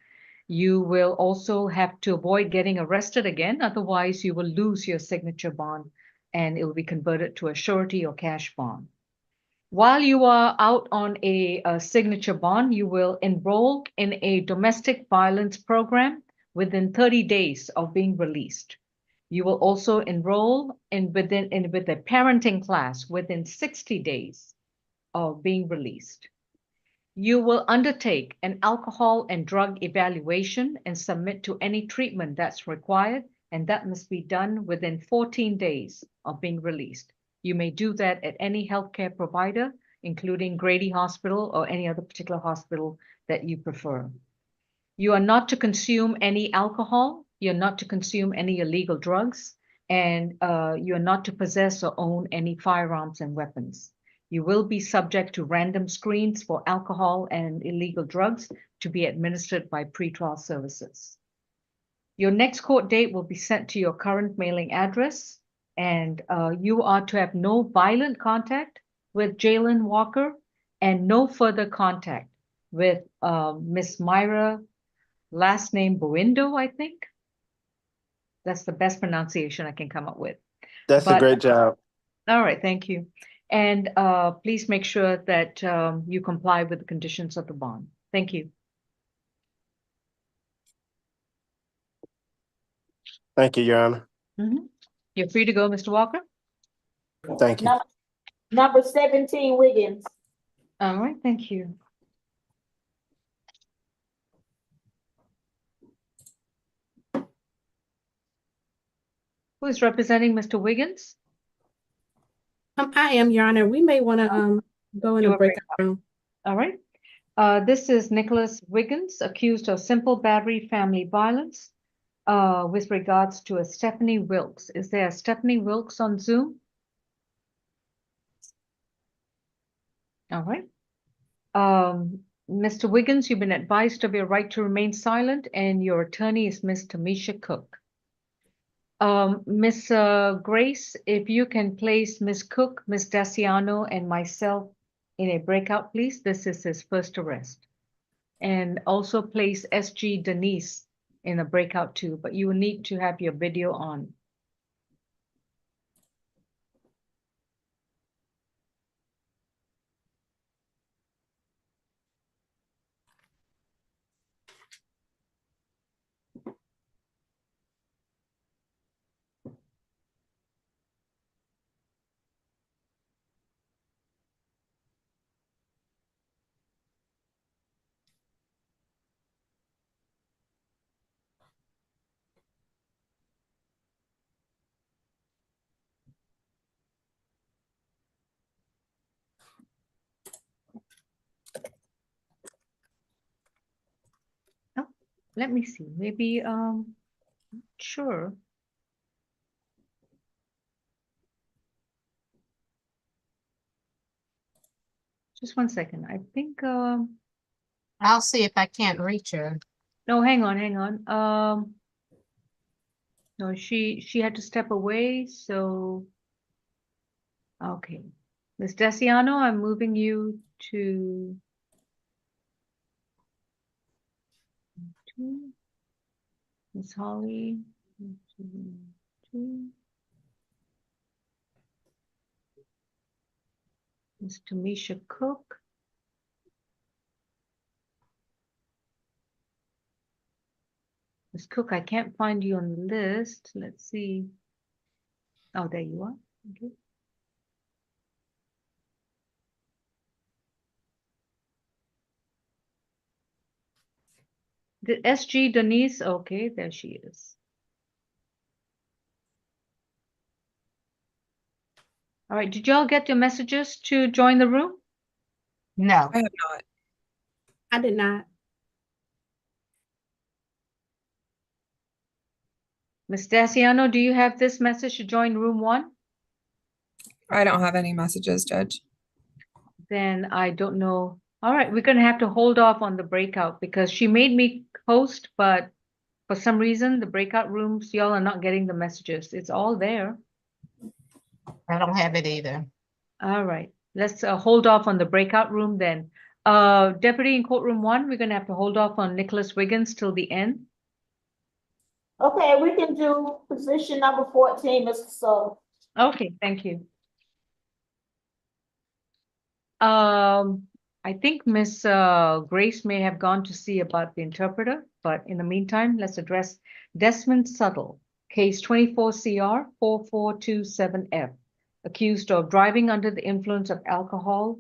You will also have to avoid getting arrested again, otherwise you will lose your signature bond and it will be converted to a surety or cash bond. While you are out on a signature bond, you will enroll in a domestic violence program within 30 days of being released. You will also enroll with a parenting class within 60 days of being released. You will undertake an alcohol and drug evaluation and submit to any treatment that's required, and that must be done within 14 days of being released. You may do that at any healthcare provider, including Grady Hospital or any other particular hospital that you prefer. You are not to consume any alcohol, you're not to consume any illegal drugs, and you're not to possess or own any firearms and weapons. You will be subject to random screens for alcohol and illegal drugs to be administered by pretrial services. Your next court date will be sent to your current mailing address, and you are to have no violent contact with Jalen Walker and no further contact with Miss Myra, last name Buindo, I think. That's the best pronunciation I can come up with. That's a great job. All right, thank you. And please make sure that you comply with the conditions of the bond. Thank you. Thank you, Your Honor. You're free to go, Mr. Walker. Thank you. Number 17, Wiggins. All right, thank you. Who is representing Mr. Wiggins? I am, Your Honor. We may want to go in a breakout room. All right. This is Nicholas Wiggins, accused of simple battery family violence with regards to a Stephanie Wilkes. Is there a Stephanie Wilkes on Zoom? All right. Mr. Wiggins, you've been advised of your right to remain silent, and your attorney is Ms. Tamisha Cook. Ms. Grace, if you can place Ms. Cook, Ms. Daciano, and myself in a breakout, please. This is his first arrest. And also place SG Denise in a breakout too, but you will need to have your video on. Oh, let me see. Maybe sure. Just one second. I think I'll see if I can't reach her. no, hang on. No, she had to step away, so okay. Ms. Daciano, I'm moving you to Ms. Holly. Ms. Tamisha Cook. Ms. Cook, I can't find you on the list. Let's see. Oh, there you are. Okay. The SG Denise, okay, there she is. All right, did y'all get your messages to join the room? No. I have not. I did not. Ms. Daciano, do you have this message to join room 1? I don't have any messages, Judge. Then I don't know. All right, we're gonna have to hold off on the breakout because she made me host, but for some reason, the breakout rooms, y'all are not getting the messages. It's all there. I don't have it either. All right, let's hold off on the breakout room then. Deputy in courtroom 1, we're gonna have to hold off on Nicholas Wiggins till the end. Okay, we can do position number 14, Mr. Suttle. Okay, thank you. I think Miss Grace may have gone to see about the interpreter, but in the meantime, let's address Desmond Suttle, case 24 CR 4427F, accused of driving under the influence of alcohol,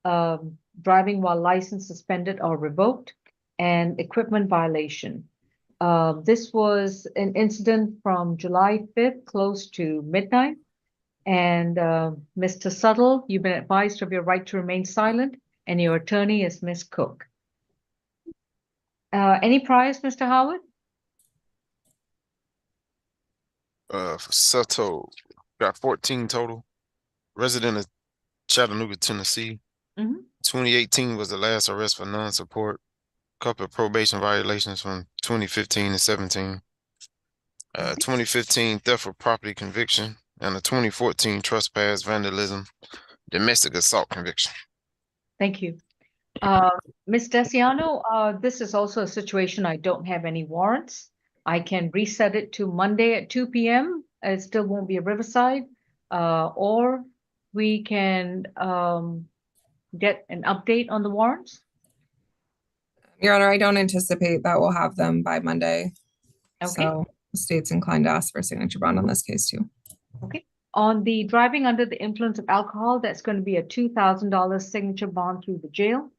driving while license suspended or revoked, and equipment violation. This was an incident from July 5th, close to midnight. And Mr. Suttle, you've been advised of your right to remain silent, and your attorney is Ms. Cook. Any priors, Mr. Howard? For Soto, got 14 total. Resident of Chattanooga, Tennessee. 2018 was the last arrest for non-support. Couple of probation violations from 2015 and 17. 2015 theft of property conviction, and a 2014 trespass, vandalism, domestic assault conviction. Thank you. Ms. Daciano, this is also a situation I don't have any warrants. I can reset it to Monday at 2 p.m. It still won't be a Riverside. Or we can get an update on the warrants. Your Honor, I don't anticipate that we'll have them by Monday. Okay. So the state's inclined to ask for a signature bond on this case too. Okay. On the driving under the influence of alcohol, that's going to be a $2,000 signature bond through the jail.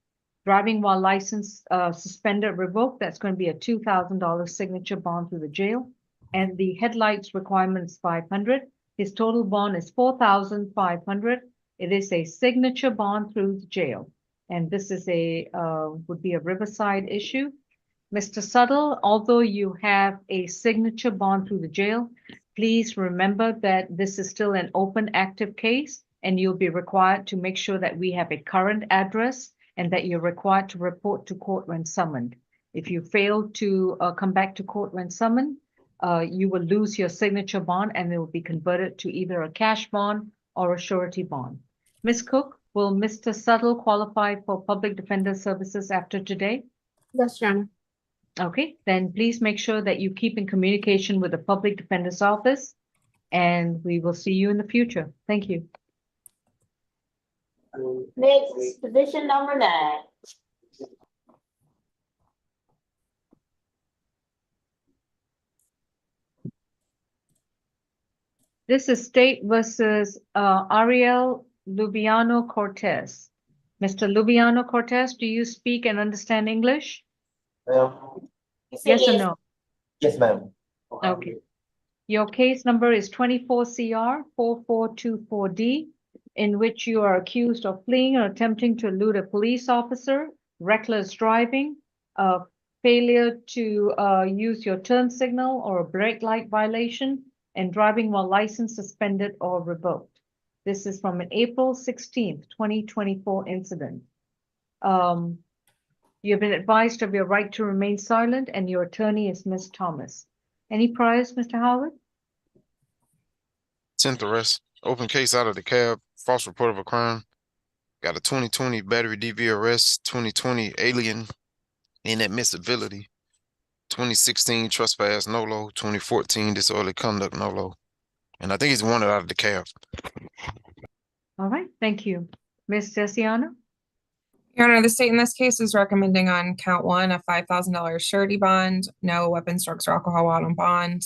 Driving while license suspended, revoked, that's going to be a $2,000 signature bond through the jail. And the headlights requirement is $500. His total bond is $4,500. It is a signature bond through the jail. And this is a would be a Riverside issue. Mr. Suttle, although you have a signature bond through the jail, please remember that this is still an open active case and you'll be required to make sure that we have a current address and that you're required to report to court when summoned. If you fail to come back to court when summoned, you will lose your signature bond and it will be converted to either a cash bond or a surety bond. Ms. Cook, will Mr. Suttle qualify for public defender services after today? Yes, Your Honor. Okay, then please make sure that you keep in communication with the public defender's office, and we will see you in the future. Thank you. Next, position number 9. This is State versus Ariel Lubiano Cortez. Mr. Lubiano Cortez, do you speak and understand English? Yes or no? Yes, ma'am. Okay. Your case number is 24 CR 4424D, in which you are accused of fleeing or attempting to elude a police officer, reckless driving, failure to use your turn signal or a brake light violation, and driving while license suspended or revoked. This is from an April 16th, 2024 incident. You've been advised of your right to remain silent, and your attorney is Ms. Thomas. Any priors, Mr. Howard? 10th arrest. Open case out of the cab. False report of a crime. Got a 2020 battery DV arrest. 2020 alien inadmissibility. 2016 trespass NOLO. 2014 disorderly conduct NOLO. And I think he's wanted out of the cab. All right, thank you. Ms. Desiano? Your Honor, the state in this case is recommending on count 1 a $5,000 surety bond, no weapons, drugs, or alcohol while on bond.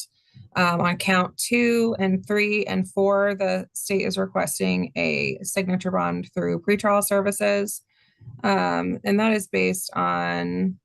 On count 2 and 3 and 4, the state is requesting a signature bond through pretrial services. And that is based on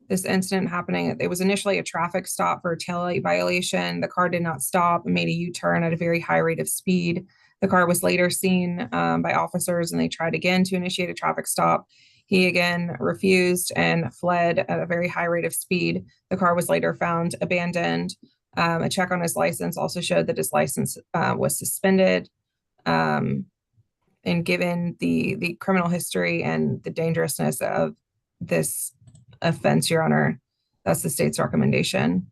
this incident happening. It was initially a traffic stop for a taillight violation. The car did not stop and made a U-turn at a very high rate of speed. The car was later seen by officers, and they tried again to initiate a traffic stop. He again refused and fled at a very high rate of speed. The car was later found abandoned. A check on his license also showed that his license was suspended. And given the criminal history and the dangerousness of this offense, Your Honor, that's the state's recommendation.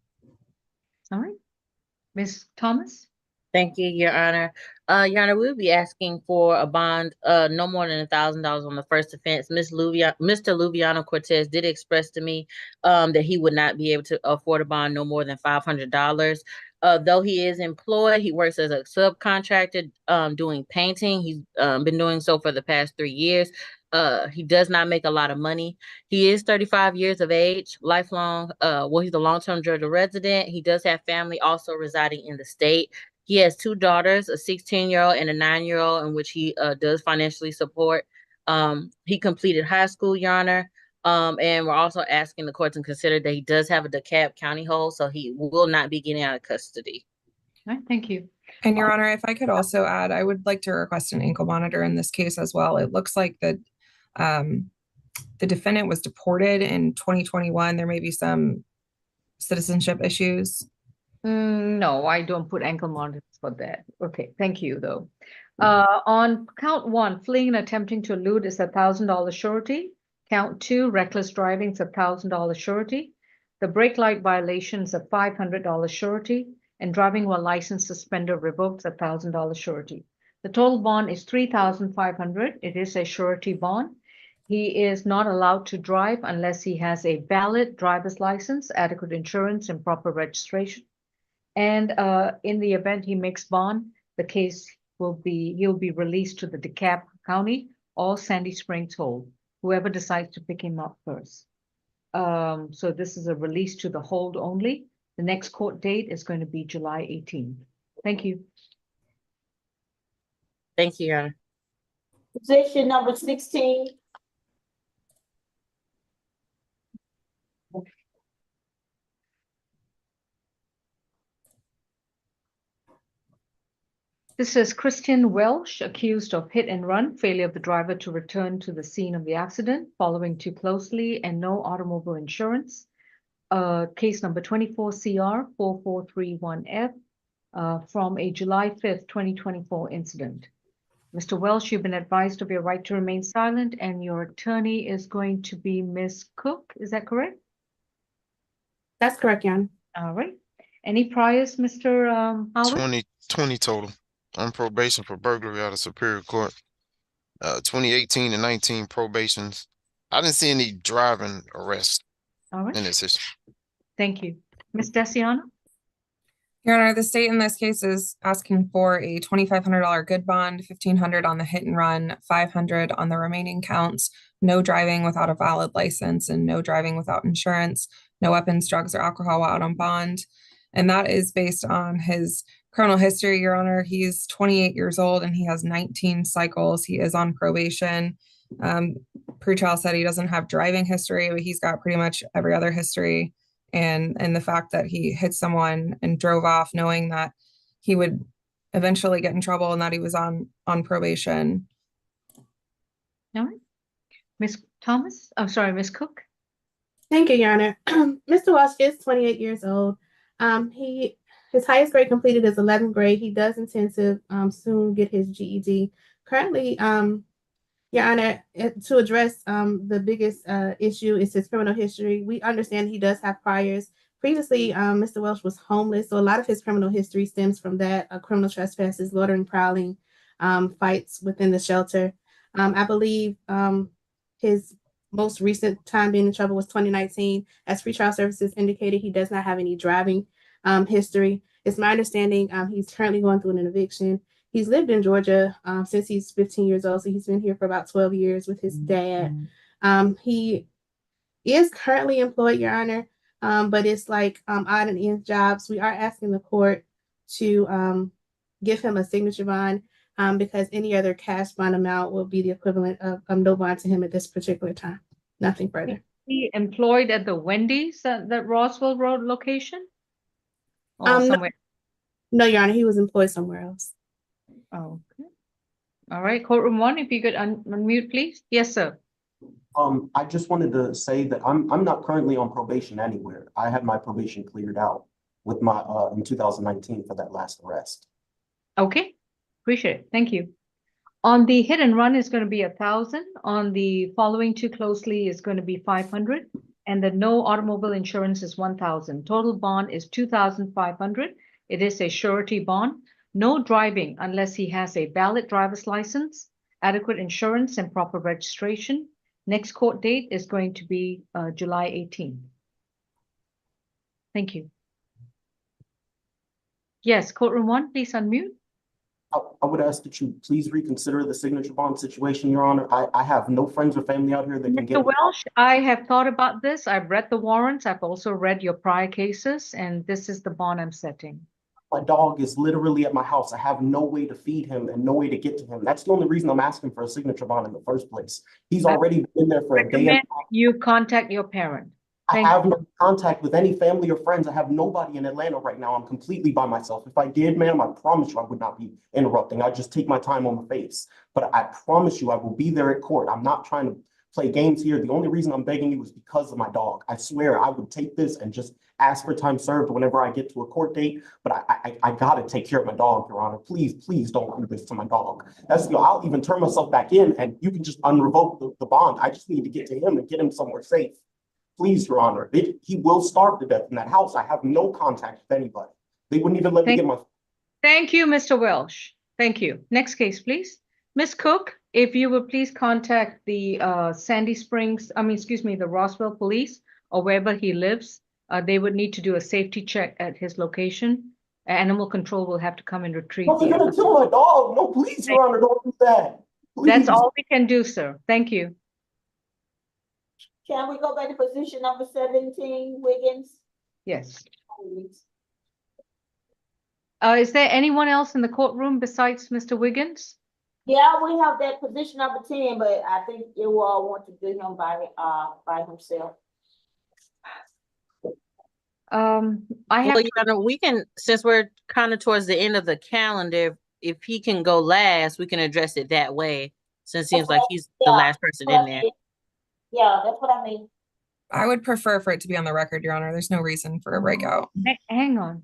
All right. Ms. Thomas? Thank you, Your Honor. Your Honor, we'll be asking for a bond no more than $1,000 on the first offense. Mr. Lubiano Cortez did express to me that he would not be able to afford a bond no more than $500. Though he is employed, he works as a subcontractor doing painting. He's been doing so for the past 3 years. He does not make a lot of money. He is 35 years of age, lifelong. He's a long-term Georgia resident. He does have family also residing in the state. He has 2 daughters, a 16-year-old and a 9-year-old, in which he does financially support. He completed high school, Your Honor. And we're also asking the court to consider that he does have a DeKalb County hold, so he will not be getting out of custody. All right, thank you. And Your Honor, if I could also add, I would like to request an ankle monitor in this case as well. It looks like the defendant was deported in 2021. There may be some citizenship issues. No, I don't put ankle monitors for that. Okay, thank you, though. On count 1, fleeing and attempting to elude is $1,000 surety. Count 2, reckless driving is $1,000 surety. The brake light violation is a $500 surety, and driving while license suspended revoked is $1,000 surety. The total bond is $3,500. It is a surety bond. He is not allowed to drive unless he has a valid driver's license, adequate insurance, and proper registration. And in the event he makes bond, the case he'll be released to the DeKalb County or Sandy Springs hold, whoever decides to pick him up first. So this is a release to the hold only. The next court date is going to be July 18th. Thank you. Thank you, Your Honor. Position number 16. This is Christian Welsh, accused of hit and run, failure of the driver to return to the scene of the accident, following too closely, and no automobile insurance. Case number 24 CR 4431F from a July 5th, 2024 incident. Mr. Welsh, you've been advised of your right to remain silent, and your attorney is going to be Ms. Cook. Is that correct? That's correct, Your Honor. All right. Any priors, Mr. Howard? 20 total on probation for burglary out of Superior Court. 2018 and 19 probations. I didn't see any driving arrests All right. in this history. Thank you. Ms. Desiano? Your Honor, the state in this case is asking for a $2,500 good bond, $1,500 on the hit and run, $500 on the remaining counts, no driving without a valid license, and no driving without insurance, no weapons, drugs, or alcohol while out on bond. And that is based on his criminal history, Your Honor. He's 28 years old and he has 19 cycles. He is on probation. Pretrial said he doesn't have driving history, but he's got pretty much every other history. And the fact that he hit someone and drove off knowing that he would eventually get in trouble and that he was on probation. All right. Ms. Thomas? I'm sorry, Ms. Cook? Thank you, Your Honor. Mr. Walsh is 28 years old. His highest grade completed is 11th grade. He does intend to soon get his GED. Currently, Your Honor, to address the biggest issue is his criminal history. We understand he does have priors. Previously, Mr. Welsh was homeless, so a lot of his criminal history stems from that, criminal trespasses, loitering, prowling, fights within the shelter. I believe his most recent time being in trouble was 2019. As pretrial services indicated, he does not have any driving history. It's my understanding he's currently going through an eviction. He's lived in Georgia since he's 15 years old, so he's been here for about 12 years with his dad. He is currently employed, Your Honor, but it's like odd and end jobs. We are asking the court to give him a signature bond because any other cash bond amount will be the equivalent of no bond to him at this particular time. Nothing further. Is he employed at the Wendy's at that Roswell Road location? Or somewhere? No, Your Honor, he was employed somewhere else. Oh, okay. All right, courtroom one, if you could unmute, please. Yes, sir. I just wanted to say that I'm not currently on probation anywhere. I had my probation cleared out with my in 2019 for that last arrest. Okay, appreciate it. Thank you. On the hit and run is going to be 1,000. On the following too closely is going to be 500, and the no automobile insurance is 1,000. Total bond is 2,500. It is a surety bond. No driving unless he has a valid driver's license, adequate insurance, and proper registration. Next court date is going to be July 18th. Thank you. Yes, courtroom one, please unmute. I would ask that you please reconsider the signature bond situation, Your Honor. I have no friends or family out here that can get. Mr. Welsh, I have thought about this. I've read the warrants. I've also read your prior cases, and this is the bond I'm setting. My dog is literally at my house. I have no way to feed him and no way to get to him. That's the only reason I'm asking for a signature bond in the first place. He's already been there for a day. And you contact your parent. I have no contact with any family or friends. I have nobody in Atlanta right now. I'm completely by myself. If I did, ma'am, I promise you I would not be interrupting. I'd just take my time on the face. But I promise you I will be there at court. I'm not trying to play games here. The only reason I'm begging you is because of my dog. I swear I would take this and just ask for time served whenever I get to a court date. But I gotta take care of my dog, Your Honor. Please, please don't do this to my dog. I'll even turn myself back in and you can just unrevoke the bond. I just need to get to him and get him somewhere safe. Please, Your Honor, he will starve to death in that house. I have no contact with anybody. They wouldn't even let me get my. Thank you, Mr. Welsh. Thank you. Next case, please. Ms. Cook, if you would please contact the the Roswell police or wherever he lives. They would need to do a safety check at his location. Animal control will have to come and retrieve. No, they're gonna kill my dog. No, please, Your Honor, don't do that. Please. That's all we can do, sir. Thank you. Can we go back to position number 17, Wiggins? Yes. Is there anyone else in the courtroom besides Mr. Wiggins? Yeah, we have that position number 10, but I think you all want to do him by himself. We can, since we're kind of towards the end of the calendar, if he can go last, we can address it that way, since it seems like he's the last person in there. Yeah, that's what I mean. I would prefer for it to be on the record, Your Honor. There's no reason for a breakout. Hang on.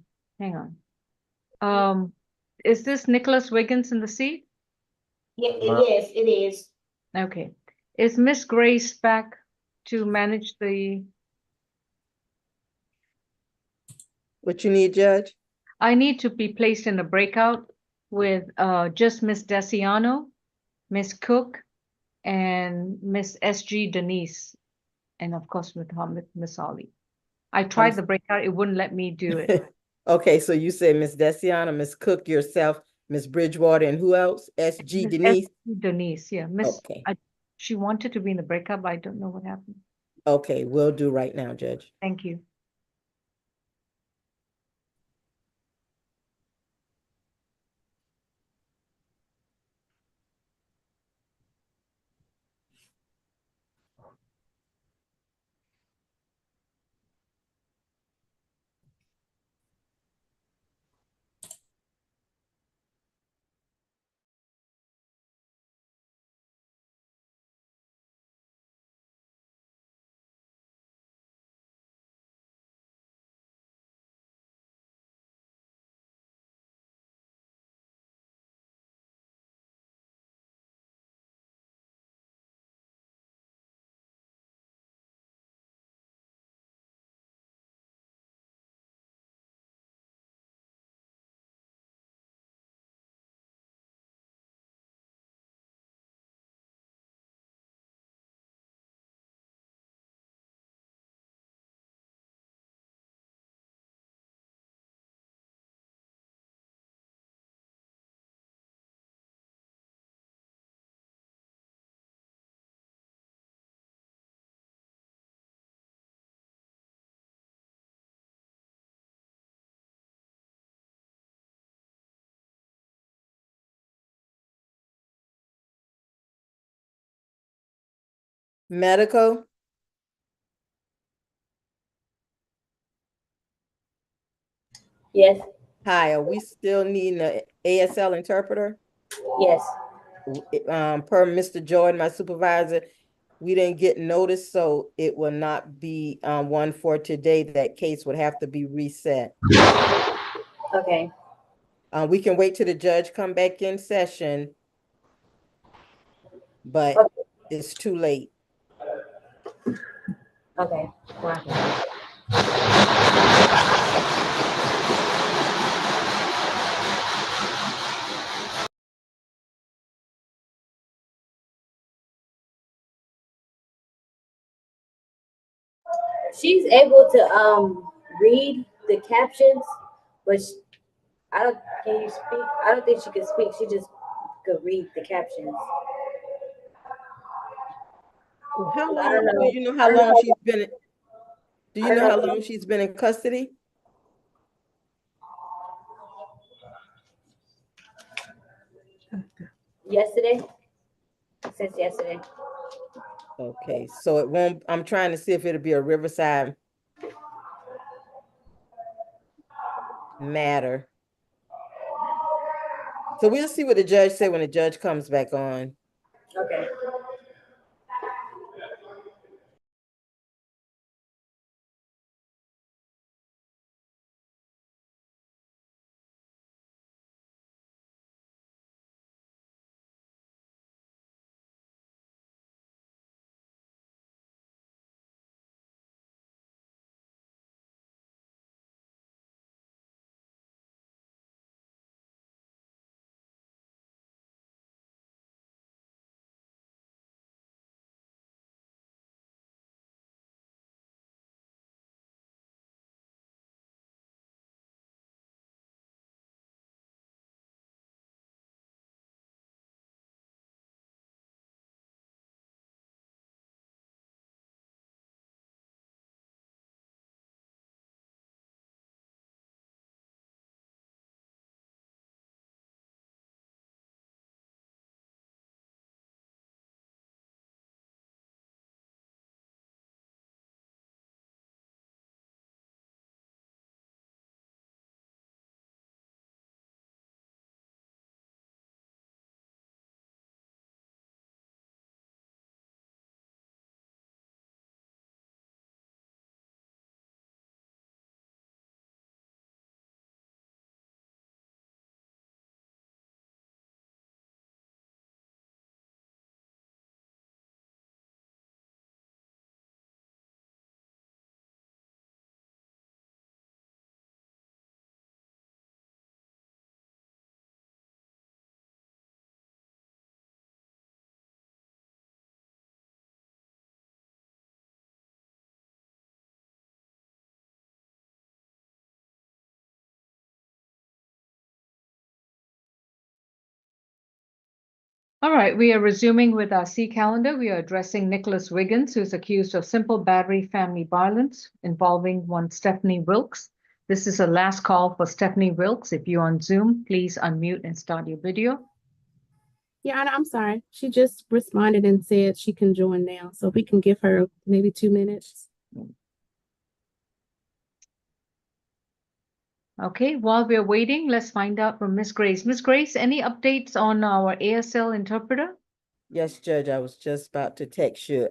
Is this Nicholas Wiggins in the seat? Yes, it is. Okay. Is Miss Grace back to manage the? What you need, Judge? I need to be placed in a breakout with just Miss Desiano, Miss Cook, and Miss S.G. Denise, and of course with Miss Ali. I tried the breakout, it wouldn't let me do it. Okay, so you said Miss Desiana, Miss Cook, yourself, Miss Bridgewater, and who else? S.G. Miss Denise? S.G. Denise, yeah. Miss, Okay. she wanted to be in the breakout, but I don't know what happened. Okay, will do right now, Judge. Thank you. Medical? Yes, Hi, are we still needing a ASL interpreter? yes. Per Mr. Jordan, my supervisor, we didn't get notice, so it will not be one for today. That case would have to be reset. Okay. We can wait till the judge come back in session, but Okay. it's too late. Okay. She's able to read the captions, but I don't. Can you speak? I don't think she can speak. She just could read the captions. How I long, don't do know. you know how long she's been, do I you don't know how know. long she's been in custody? Yesterday, since yesterday. Okay, so it won't, I'm trying to see if it'll be a Riverside matter. So we'll see what the judge say when the judge comes back on. Okay. All right, we are resuming with our C calendar. We are addressing Nicholas Wiggins, who's accused of simple battery family violence involving one Stephanie Wilkes. This is a last call for Stephanie Wilkes. If you're on Zoom, please unmute and start your video. Your Honor, I'm sorry. She just responded and said she can join now. So we can give her maybe 2 minutes. Okay, while we're waiting, let's find out from Ms. Grace. Ms. Grace, any updates on our ASL interpreter? Yes, Judge, I was just about to text you.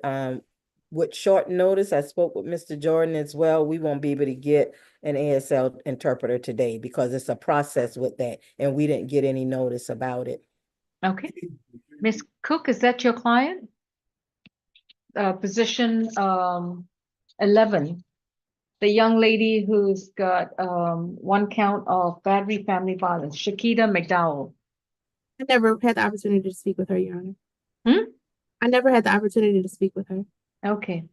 With short notice, I spoke with Mr. Jordan as well. We won't be able to get an ASL interpreter today because it's a process with that, and we didn't get any notice about it. Okay. Ms. Cook, is that your client? Position 11. The young lady who's got one count of battery family violence, Shakita McDowell. I never had the opportunity to speak with her, Your Honor. Hmm? I never had the opportunity to speak with her. Okay.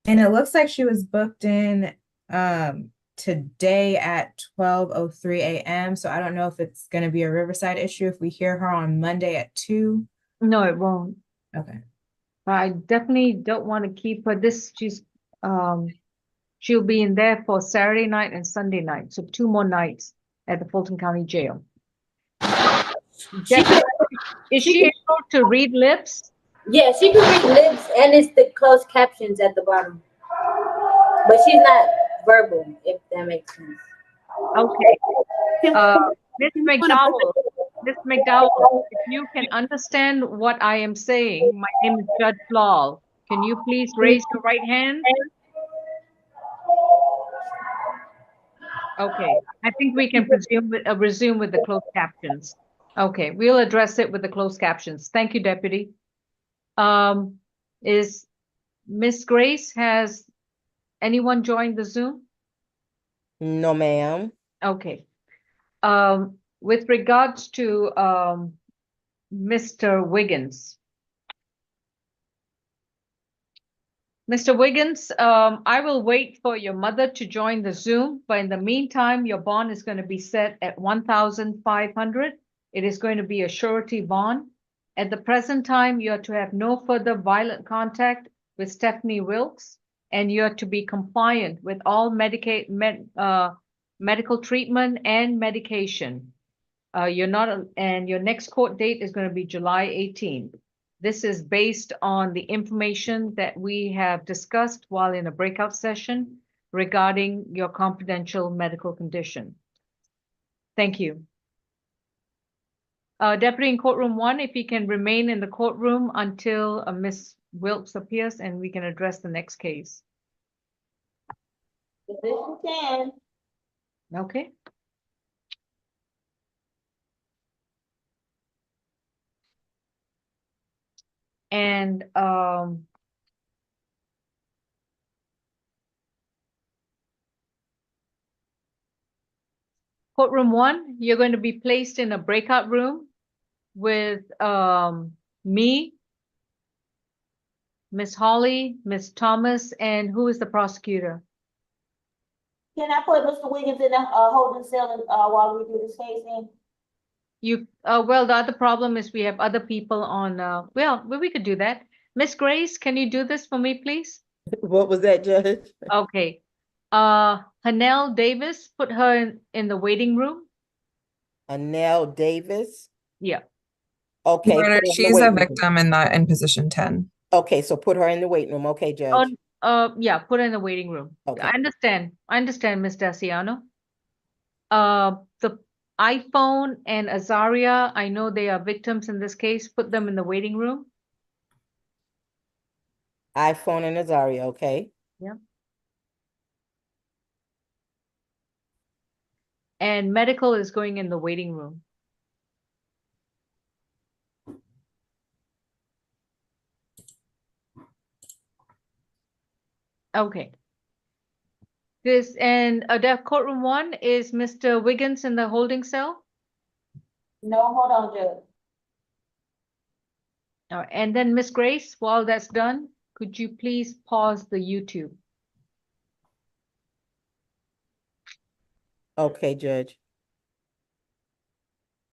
And it looks like she was booked in today at 12:03 a.m. So I don't know if it's going to be a Riverside issue if we hear her on Monday at 2. No, it won't. Okay. I definitely don't want to keep her. She'll be in there for Saturday night and Sunday night. So 2 more nights at the Fulton County Jail. Is she able to read lips? Yeah, she can read lips, and it's the closed captions at the bottom. But she's not verbal, if that makes sense. Okay. Miss McDowell, if you can understand what I am saying, my name is Judge Lal. Can you please raise your right hand? Okay, I think we can resume with the closed captions. Okay, we'll address it with the closed captions. Thank you, Deputy. Is Miss Grace, has anyone joined the Zoom? No, ma'am. Okay. With regards to Mr. Wiggins. Mr. Wiggins, I will wait for your mother to join the Zoom, but in the meantime, your bond is going to be set at 1,500. It is going to be a surety bond. At the present time, you are to have no further violent contact with Stephanie Wilkes, and you are to be compliant with all medical treatment and medication. And your next court date is going to be July 18th. This is based on the information that we have discussed while in a breakout session regarding your confidential medical condition. Thank you. Deputy in courtroom 1, if you can remain in the courtroom until Ms. Wilkes appears and we can address the next case. Position 10. Okay. And courtroom 1, you're going to be placed in a breakout room with me, Miss Holly, Miss Thomas, and who is the prosecutor? Can I put Mr. Wiggins in the holding cell while we do this case in? Well, the other problem is we have other people on, well, we could do that. Miss Grace, can you do this for me, please? What was that, Judge? Okay. Hanel Davis, put her in the waiting room. Hanel Davis? Yeah. Okay. Your Honor, she's a victim in position 10. Okay, so put her in the waiting room. Okay, Judge. Yeah, put her in the waiting room. Okay. I understand, Ms. Daciano. The iPhone and Azaria, I know they are victims in this case. Put them in the waiting room. iPhone and Azaria, okay. Yeah. And medical is going in the waiting room. Okay. The courtroom 1 is Mr. Wiggins in the holding cell. No, hold on, Judge. And then Miss Grace, while that's done, could you please pause the YouTube? Okay, Judge.